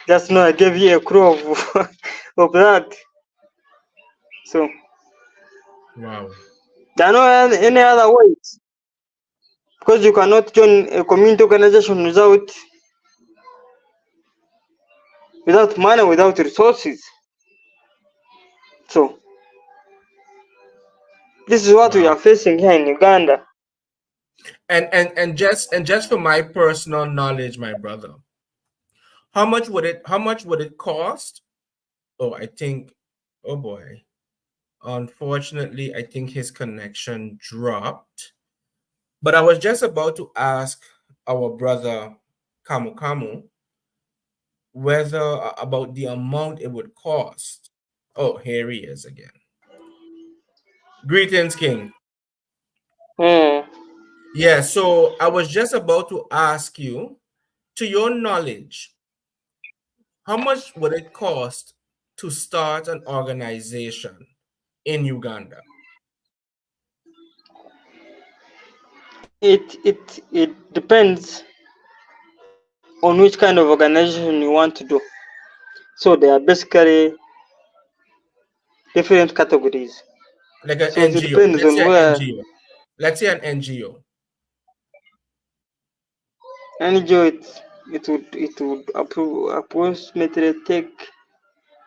just know I gave you a clue of, of that. So Wow. there are no any other ways, because you cannot join a community organization without money, without resources. So this is what we Wow. are facing here in Uganda. And just for my personal knowledge, my brother, how much would it cost? Oh, I think, oh boy. Unfortunately, I think his connection dropped. But I was just about to ask our brother Kamukama whether about the amount it would cost. Oh, here he is again. Greetings, King. Yeah, so I was just about to ask you, to your knowledge, how much would it cost to start an organization in Uganda? It depends on which kind of organization you want to do. So there are basically different categories. Like an So it NGO. depends Let's on say an where NGO. Let's say an NGO. NGO it would approximately take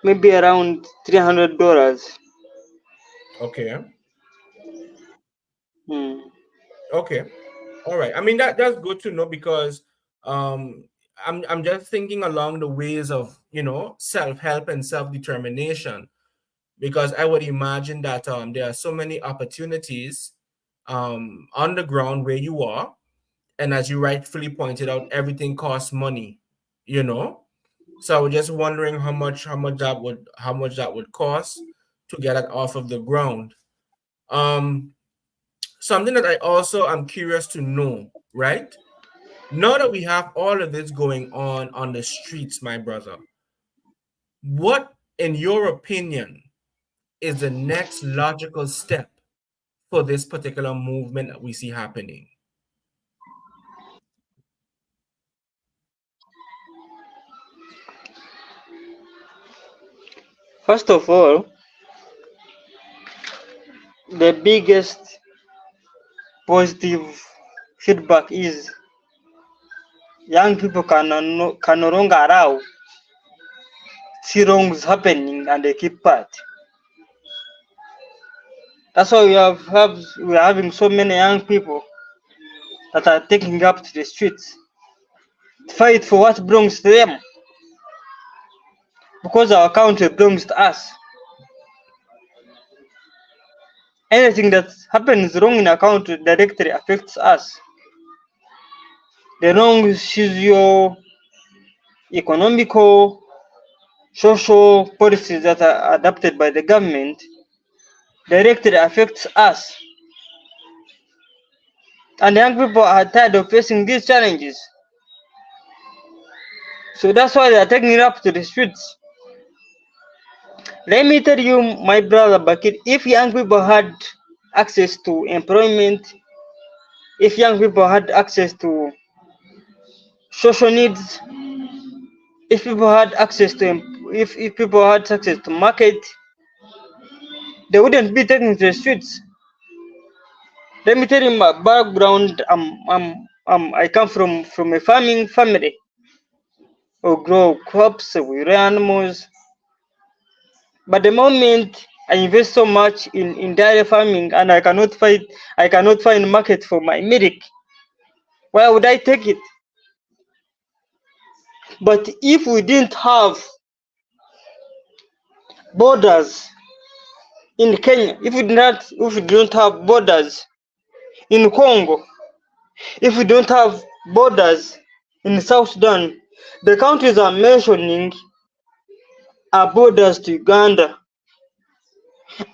maybe around $300. Okay. Hmm. Okay. All right. I mean that's good to know because I'm just thinking along the ways of, self-help and self-determination, because I would imagine that there are so many opportunities on the ground where you are, and as you rightfully pointed out, everything costs money, you know. So I was just wondering how much that would cost to get it off of the ground. Um Something that I also am curious to know, right? Now that we have all of this going on the streets, my brother, what, in your opinion, is the next logical step for this particular movement that we see happening? First of all, the biggest positive feedback is young people can no longer allow see wrongs happening and they keep quiet. That's why we are having so many young people that are taking up to the streets to fight for what belongs to them, because our country belongs to us. Anything that happens wrong in our country directly affects us. The wrong socio-economical, social policies that are adopted by the government directly affects us. And young people are tired of facing these challenges. So that's why they are taking it up to the streets. Let me tell you, my brother Bakir, if young people had access to employment, if young people had access to social needs, if people had access to if people had access to market, they wouldn't be taking to the streets. Let me tell you my background. I come from a farming family. We grow crops, we rear animals. But the moment I invest so much in dairy farming and I cannot find market for my milk, why would I take it? But if we didn't have borders in Kenya, if we don't have borders in Congo, if we don't have borders in South Sudan, the countries I'm mentioning are borders to Uganda.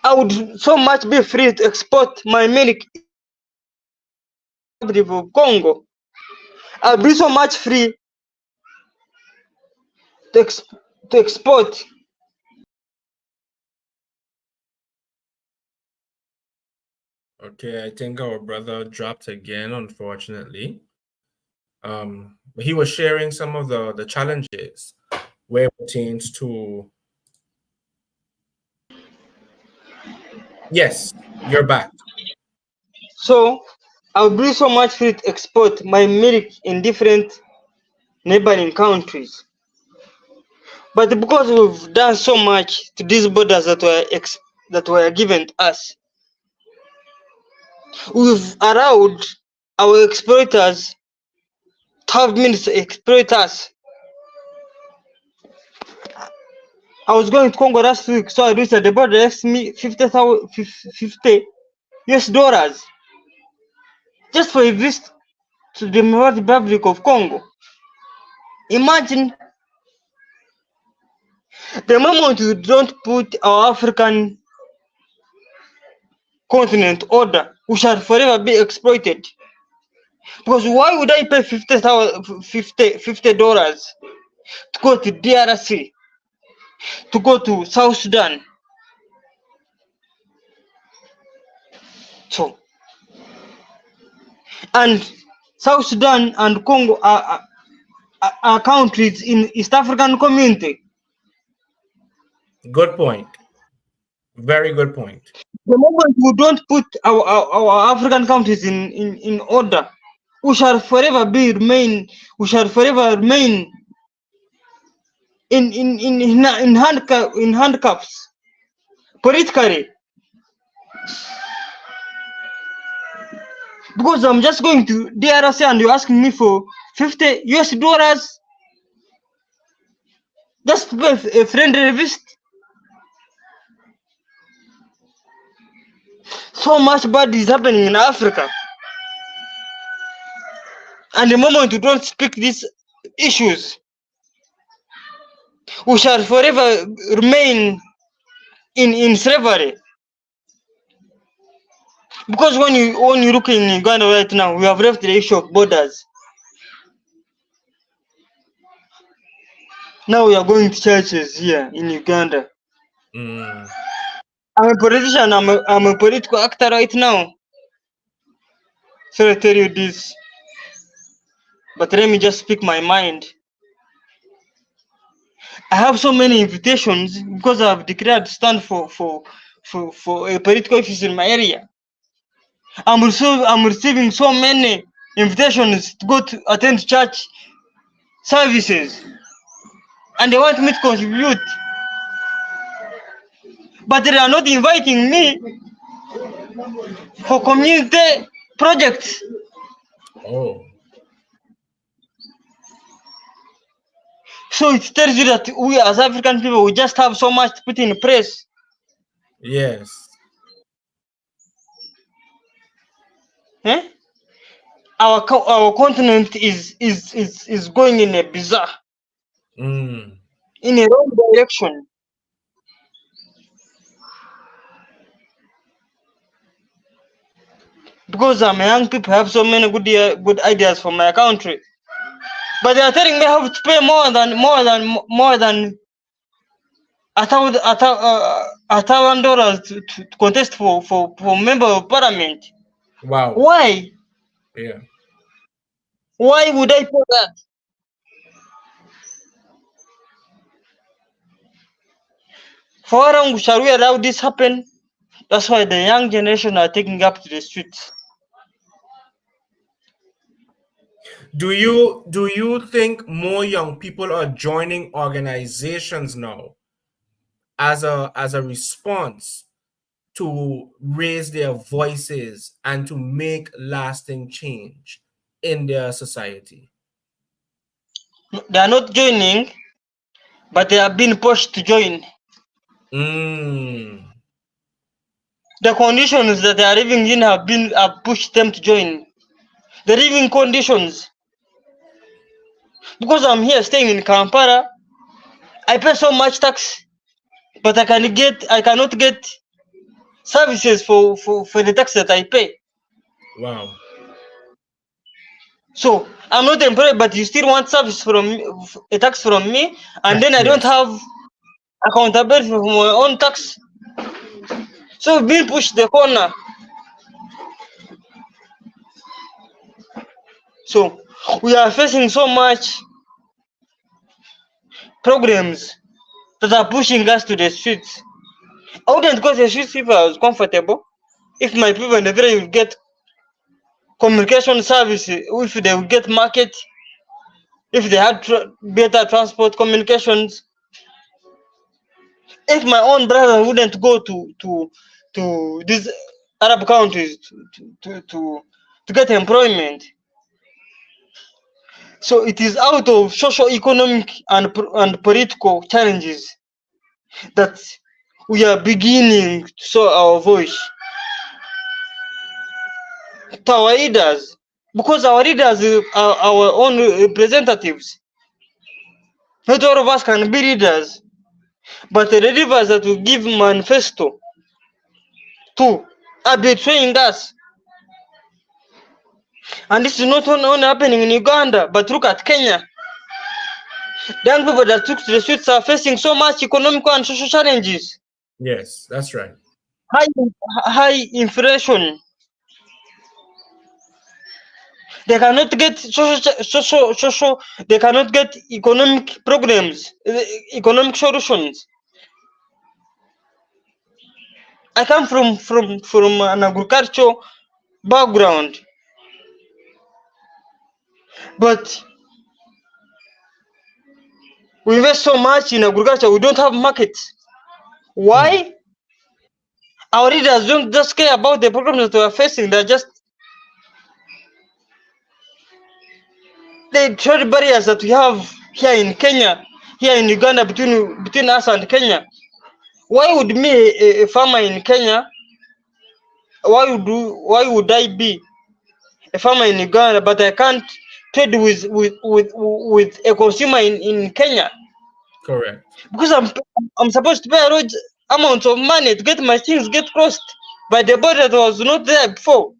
I would so much be free to export my milk to Congo. I'll be so much free to, to export. Okay, I think our brother dropped again, unfortunately. He was sharing some of the challenges where it pertains to. Yes, you're back. So I would be so much free to export my milk in different neighboring countries. But because we've done so much to these borders that were given to us, we've allowed our exploiters to have means to exploit us. I was going to Congo last week, so I reached at the border, asked me 50 US dollars just for a visit to the Democratic Republic of Congo. Imagine the moment we don't put our African continent order, we shall forever be exploited. Because why would I pay $50 to go to DRC, to go to South Sudan? So, and South Sudan and Congo are countries in East African community. Good point. Very good point. The moment we don't put our African countries in order, we shall forever remain in handcuffs politically. Because I'm just going to DRC and you're asking me for $50 just to pay a friendly visit. So much bad is happening in Africa. And the moment we don't speak these issues, we shall forever remain in slavery. Because when you look in Uganda right now, we have left the issue of borders. Now we are going to churches here in Uganda. I'm a politician, I'm a political actor right now. So I tell you this, but let me just speak my mind. I have so many invitations because I have declared to stand for a political office in my area. I'm receiving so many invitations to go to attend church services, and they want me to contribute, but they are not inviting me for community projects. Oh. So it tells you that we as African people, we just have so much to put in place. Yes. Eh? Our continent is going in a bizarre, in a wrong direction. Because young people have so many good ideas for my country, but they are telling me I have to pay more than $1,000 to contest for member of parliament. Wow. Why? Yeah. Why would I pay that? For how long shall we allow this happen? That's why the young generation are taking up to the streets. Do you think more young people are joining organizations now as a response to raise their voices and to make lasting change in their society? They are not joining, but they are being pushed to join. The conditions that they are living in have pushed them to join. The living conditions. Because I'm here staying in Kampala, I pay so much tax, but I cannot get services for the tax that I pay. Wow. So I'm not employed, but you still want service from a tax from me, and then I don't have accountability for my own tax. So being pushed the corner. So we are facing so much programs that are pushing us to the streets. I wouldn't go to the streets if I was comfortable. If my people in the village would get communication service, if they would get market, if they had better transport communications, if my own brother wouldn't go to these Arab countries to get employment. So it is out of socio-economic and political challenges that we are beginning to show our voice to our leaders, because our leaders are our own representatives. Not all of us can be leaders, but the leaders that will give manifesto to are betraying us. And this is not only happening in Uganda, but look at Kenya. The young people that took to the streets are facing so much economic and social challenges. Yes, that's right. High inflation. They cannot get social. They cannot get economic problems, economic solutions. I come from an agricultural background, but we invest so much in agriculture. We don't have markets. Why? Our leaders don't just care about the problems that we are facing. They're just the trade barriers that we have here in Kenya, here in Uganda, between us and Kenya. Why would me, a farmer in Kenya, why would I be a farmer in Uganda, but I can't trade with a consumer in Kenya? Correct. Because I'm supposed to pay a large amount of money to get my things get crossed by the border that was not there before.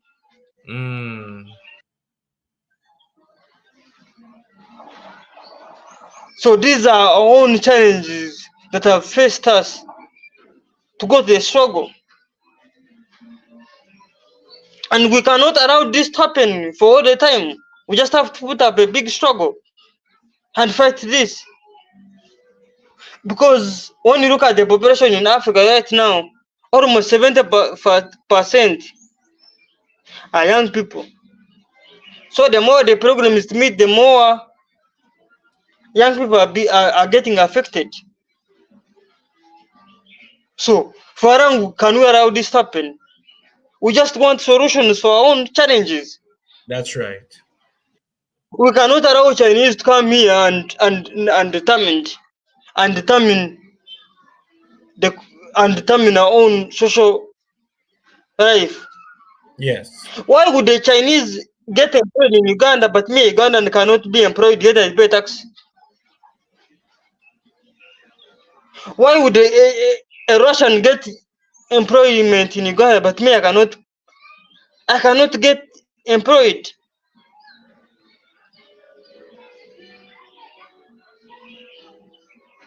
So these are our own challenges that have faced us to go to the struggle. And we cannot allow this to happen for all the time. We just have to put up a big struggle and fight this. Because when you look at the population in Africa right now, almost 70% are young people. So the more the problem is to meet, the more young people are getting affected. So for how long can we allow this to happen? We just want solutions for our own challenges. That's right. We cannot allow Chinese to come here and determine our own social life. Yes. Why would the Chinese get employed in Uganda, but me, Ugandan, cannot be employed yet I pay tax? Why would a Russian get employment in Uganda, but me, I cannot get employed?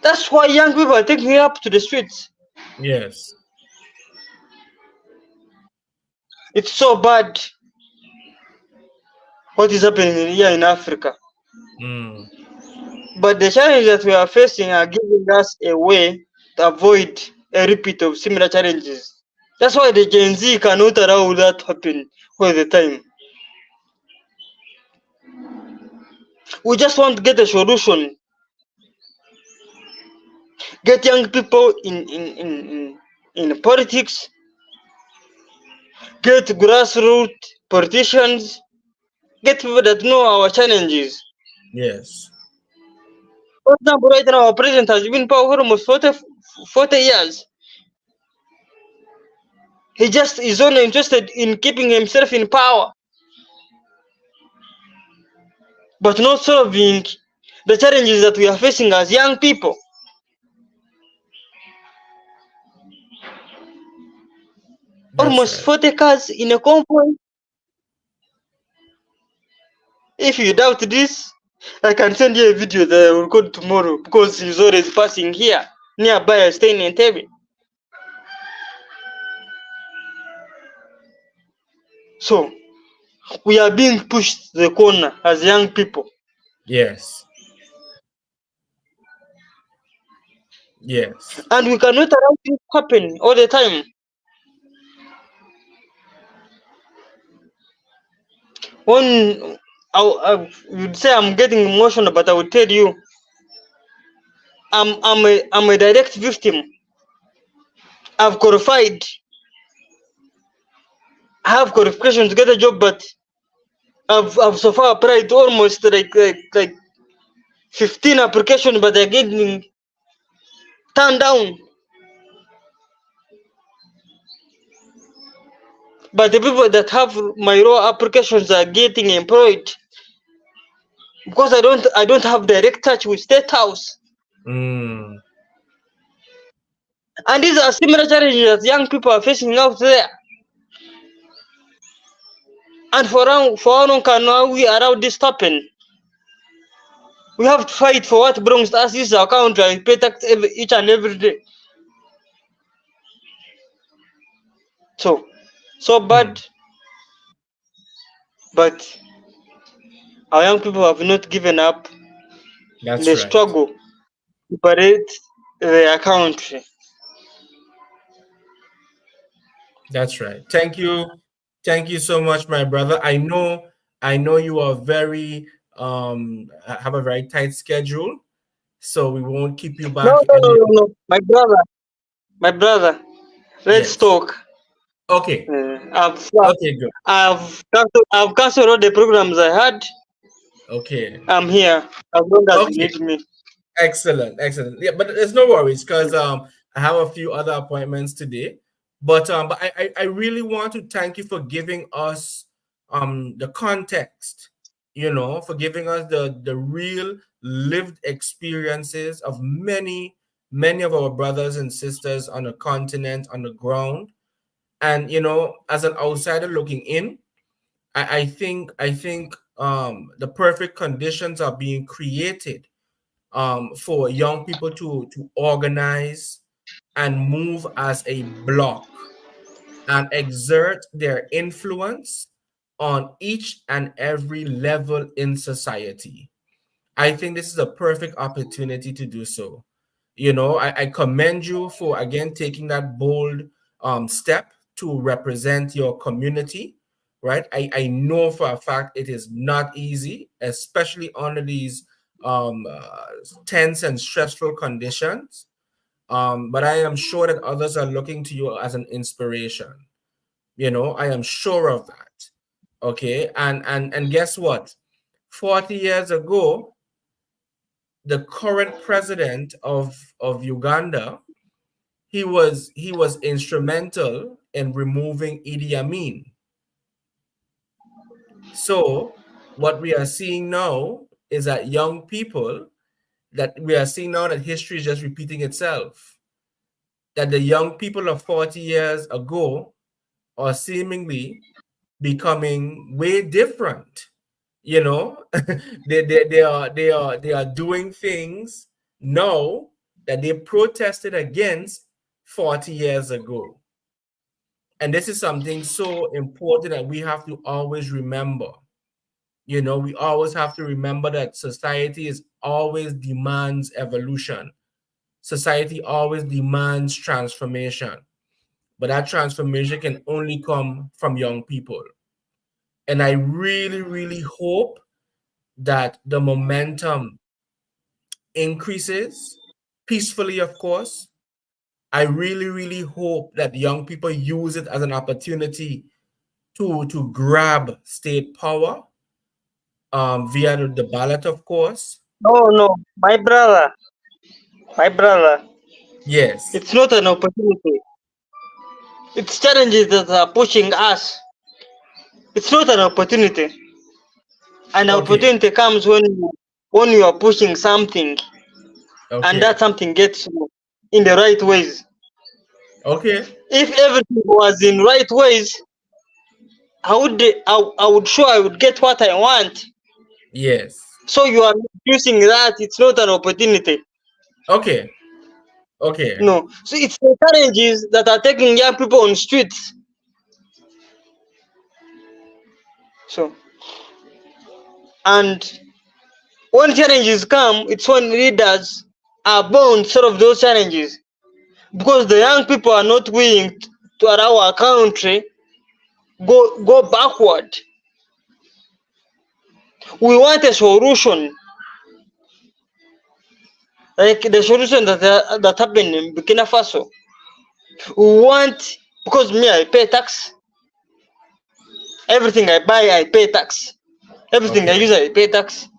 That's why young people are taking it up to the streets. Yes. It's so bad what is happening here in Africa. But the challenges that we are facing are giving us a way to avoid a repeat of similar challenges. That's why the Gen Z cannot allow that to happen all the time. We just want to get a solution. Get young people in politics. Get grassroots politicians. Get people that know our challenges. Yes. For example, right now our president has been in power for almost 40 years. He just is only interested in keeping himself in power, but not solving the challenges that we are facing as young people. That's almost right. 40 cars in a convoy. If you doubt this, I can send you a video that I will record tomorrow, because he's always passing here nearby, staying in Entebbe. So we are being pushed to the corner as young people. Yes. Yes. And we cannot allow this happen all the time. When you'd say I'm getting emotional, but I would tell you, I'm a direct victim. I've qualified, I have qualification to get a job, but I've so far applied almost like 15 applications, but they're getting turned down. But the people that have my raw applications are getting employed because I don't have direct touch with State House. Mm. And these are similar challenges that young people are facing out there. And for how long can we allow this to happen? We have to fight for what belongs to us. This is our country. I pay tax each and every day. So bad. But our young people have not given up. That's They right. struggle to liberate their country. That's right. Thank you. Thank you so much, my brother. I know you are very have a very tight schedule, so we won't keep you back any. No. My brother, let's Yes. talk. Okay. I've Okay, good. I've cancelled all the programs I had. Okay. I'm here as long as you Okay. need me. Excellent. Yeah, but there's no worries because I have a few other appointments today. But I really want to thank you for giving us the context, for giving us the real lived experiences of many of our brothers and sisters on the continent, on the ground. And as an outsider looking in, I think the perfect conditions are being created for young people to organize and move as a block and exert their influence on each and every level in society. I think this is a perfect opportunity to do so. I commend you for again taking that bold step to represent your community, right? I know for a fact it is not easy, especially under these tense and stressful conditions. But I am sure that others are looking to you as an inspiration. I am sure of that. Okay, and guess what? 40 years ago, the current president of Uganda, he was instrumental in removing Idi Amin. So what we are seeing now is that young people, that we are seeing now that history is just repeating itself. That the young people of 40 years ago are seemingly becoming way different. they are doing things now that they protested against 40 years ago. And this is something so important that we have to always remember. We always have to remember that society is always demands evolution. Society always demands transformation. But that transformation can only come from young people. And I really, really hope that the momentum increases peacefully, of course. I really, really hope that young people use it as an opportunity to grab state power via the ballot, of course. No, my brother. Yes. It's not an opportunity. It's challenges that are pushing us. It's not an opportunity. An opportunity comes when you are pushing something, and that something gets you in the right ways. Okay. If everything was in right ways, I would get what I want. Yes. So you are using that. It's not an opportunity. Okay. No. So it's the challenges that are taking young people on streets. So, and when challenges come, it's when leaders are born to solve those challenges, because the young people are not willing to allow our country go backward. We want a solution, like the solution that happened in Burkina Faso. We want, because me, I pay tax. Everything I buy, I pay tax. Everything I use, I pay tax.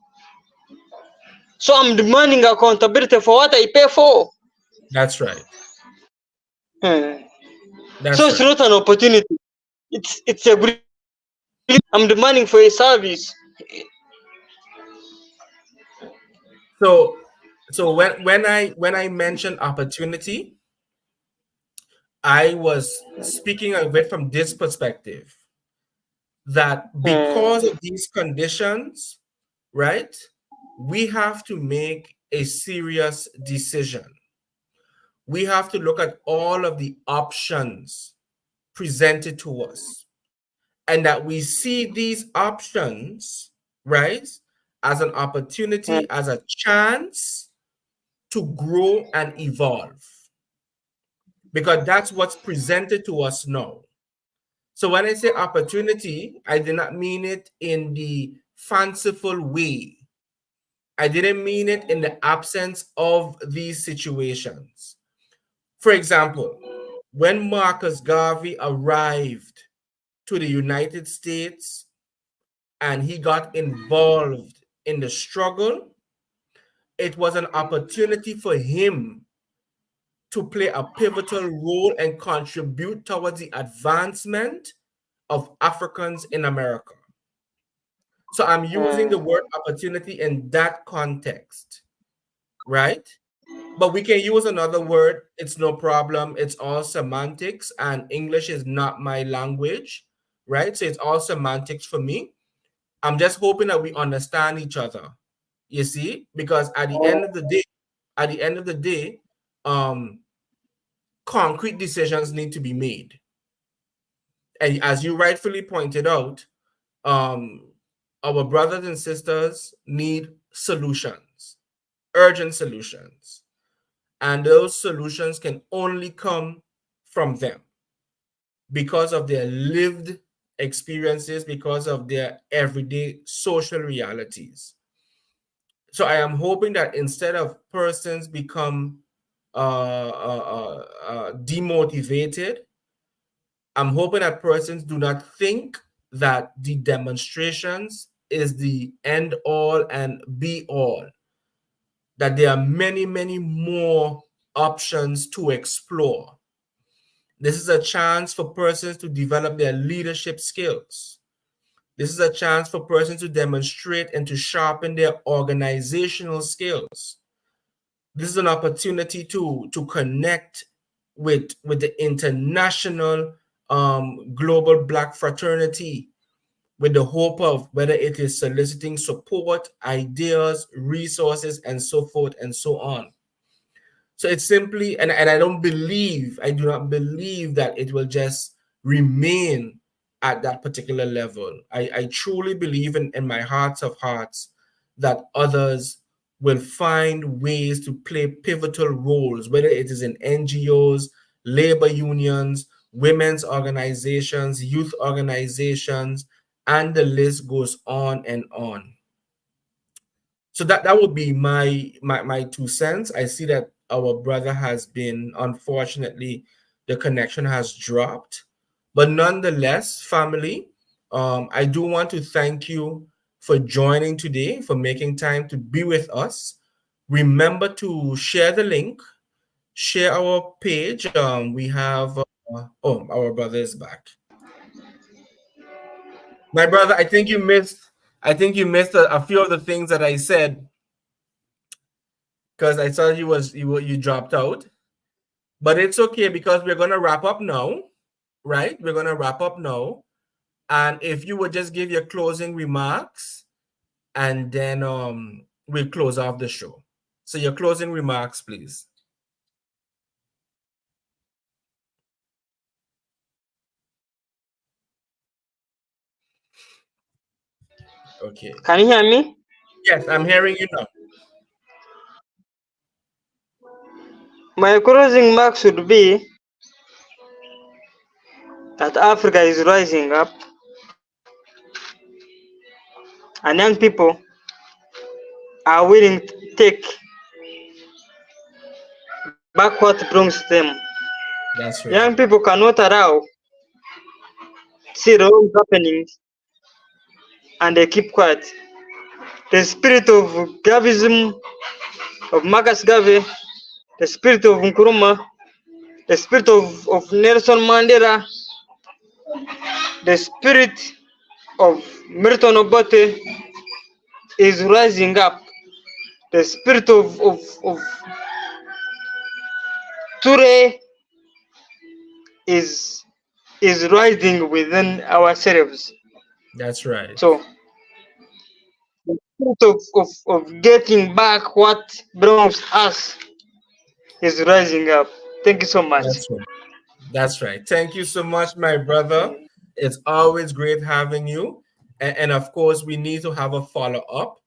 So I'm demanding accountability for what I pay for. That's right. So That's it's right. not an opportunity. It's a great. I'm demanding for a service. So when I mentioned opportunity, I was speaking of it from this perspective, that because of these conditions, right, we have to make a serious decision. We have to look at all of the options presented to us, and that we see these options, right, as an opportunity, as a chance to grow and evolve, because that's what's presented to us now. So when I say opportunity, I did not mean it in the fanciful way. I didn't mean it in the absence of these situations. For example, when Marcus Garvey arrived to the United States and he got involved in the struggle, it was an opportunity for him to play a pivotal role and contribute towards the advancement of Africans in America. So I'm using the word opportunity in that context, right? But we can use another word. It's no problem. It's all semantics, and English is not my language, right? So it's all semantics for me. I'm just hoping that we understand each other, you see, because at the end of the day, um, concrete decisions need to be made. And as you rightfully pointed out, our brothers and sisters need solutions, urgent solutions. And those solutions can only come from them because of their lived experiences, because of their everyday social realities. So I am hoping that instead of persons become demotivated, I'm hoping that persons do not think that the demonstrations is the end all and be all, that there are many, many more options to explore. This is a chance for persons to develop their leadership skills. This is a chance for persons to demonstrate and to sharpen their organizational skills. This is an opportunity to connect with the international global Black fraternity, with the hope of whether it is soliciting support, ideas, resources, and so forth and so on. So it's simply, and I do not believe that it will just remain at that particular level. I truly believe in my heart of hearts that others will find ways to play pivotal roles, whether it is in NGOs, labor unions, women's organizations, youth organizations, and the list goes on and on. So that would be my 2 cents. I see that our brother has been, unfortunately, the connection has dropped, but nonetheless, family, I do want to thank you for joining today, for making time to be with us. Remember to share the link, share our page. We have our brother is back. My brother, I think you missed a few of the things that I said, because I saw you dropped out. But it's okay, because we're gonna wrap up now, right? We're gonna wrap up now. And if you would just give your closing remarks, and then we'll close off the show. So your closing remarks, please. Okay. Can you hear me? Yes, I'm hearing you now. My closing mark should be that Africa is rising up and young people are willing to take back what belongs to them. That's right. Young people cannot allow see the wrong happenings and they keep quiet. The spirit of Gavism, of Marcus Garvey, the spirit of Nkrumah, the spirit of Nelson Mandela, the spirit of Milton Obote is rising up. The spirit of Ture is rising within ourselves. That's right. So the spirit of getting back what belongs to us is rising up. Thank you so much. That's right. That's right. Thank you so much, my brother. It's always great having you. And of course, we need to have a follow up.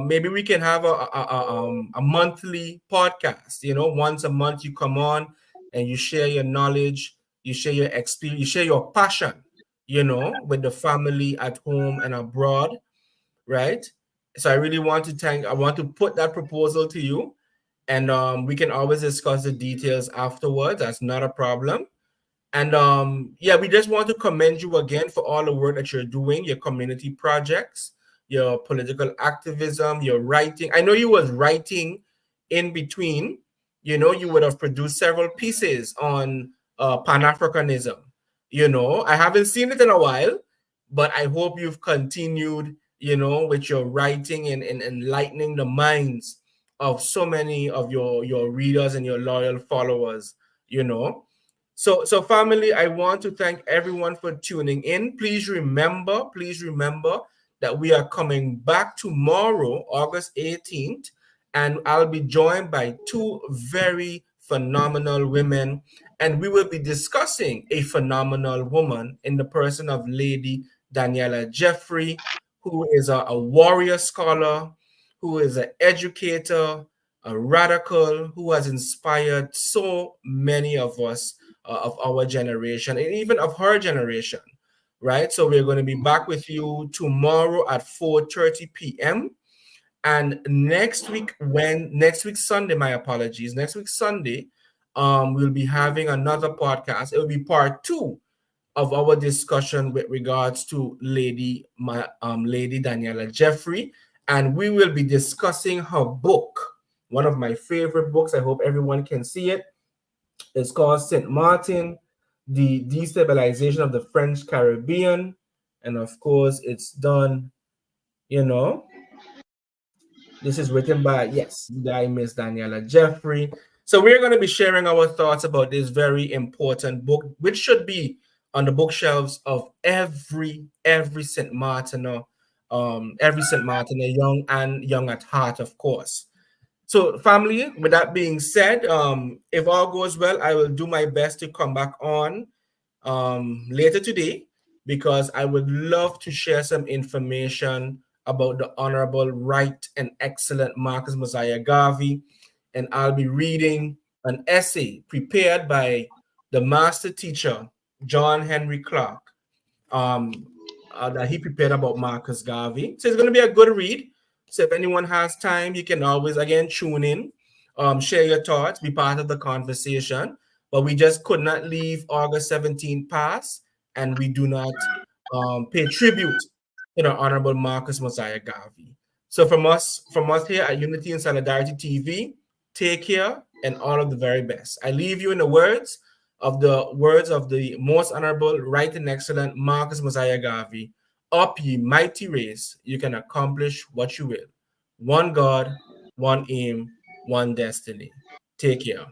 Maybe we can have a monthly podcast. You know, once a month you come on and you share your knowledge, you share your experience, you share your passion, you know, with the family at home and abroad, right? So I really want to I want to put that proposal to you. And we can always discuss the details afterwards. That's not a problem. And yeah, we just want to commend you again for all the work that you're doing, your community projects, your political activism, your writing. I know you was writing in between. You know, you would have produced several pieces on Pan-Africanism. You know, I haven't seen it in a while, but I hope you've continued, you know, with your writing and enlightening the minds of so many of your readers and your loyal followers, you know. So family, I want to thank everyone for tuning in. Please remember that we are coming back tomorrow, August 18th, and I'll be joined by two very phenomenal women, and we will be discussing a phenomenal woman in the person of Lady Daniela Jeffrey, who is a warrior scholar, who is an educator, a radical, who has inspired so many of us of our generation and even of her generation, right? So we're going to be back with you tomorrow at 4:30 p.m. And next week, Sunday, my apologies, next week Sunday, we'll be having another podcast. It will be part 2 of our discussion with regards to Lady Daniela Jeffrey, and we will be discussing her book, one of my favorite books. I hope everyone can see it. It's called Saint Martin, the Destabilization of the French Caribbean. And of course, it's done, you know, this is written by, yes, Miss Daniela Jeffrey. So we're going to be sharing our thoughts about this very important book, which should be on the bookshelves of every St. Martiner, young and young at heart, of course. So, family, with that being said, if all goes well, I will do my best to come back on later today, because I would love to share some information about the Honorable Right and Excellent Marcus Mosiah Garvey. And I'll be reading an essay prepared by the master teacher, John Henry Clark, that he prepared about Marcus Garvey. So it's going to be a good read. So if anyone has time, you can always, again, tune in, share your thoughts, be part of the conversation. But we just could not leave August 17th pass, and we do not pay tribute to the Honorable Marcus Mosiah Garvey. So from us here at Unity and Solidarity TV, take care and all of the very best. I leave you in the words of the most honorable, right and excellent Marcus Mosiah Garvey. Up ye mighty race, you can accomplish what you will. One God, one aim, one destiny. Take care.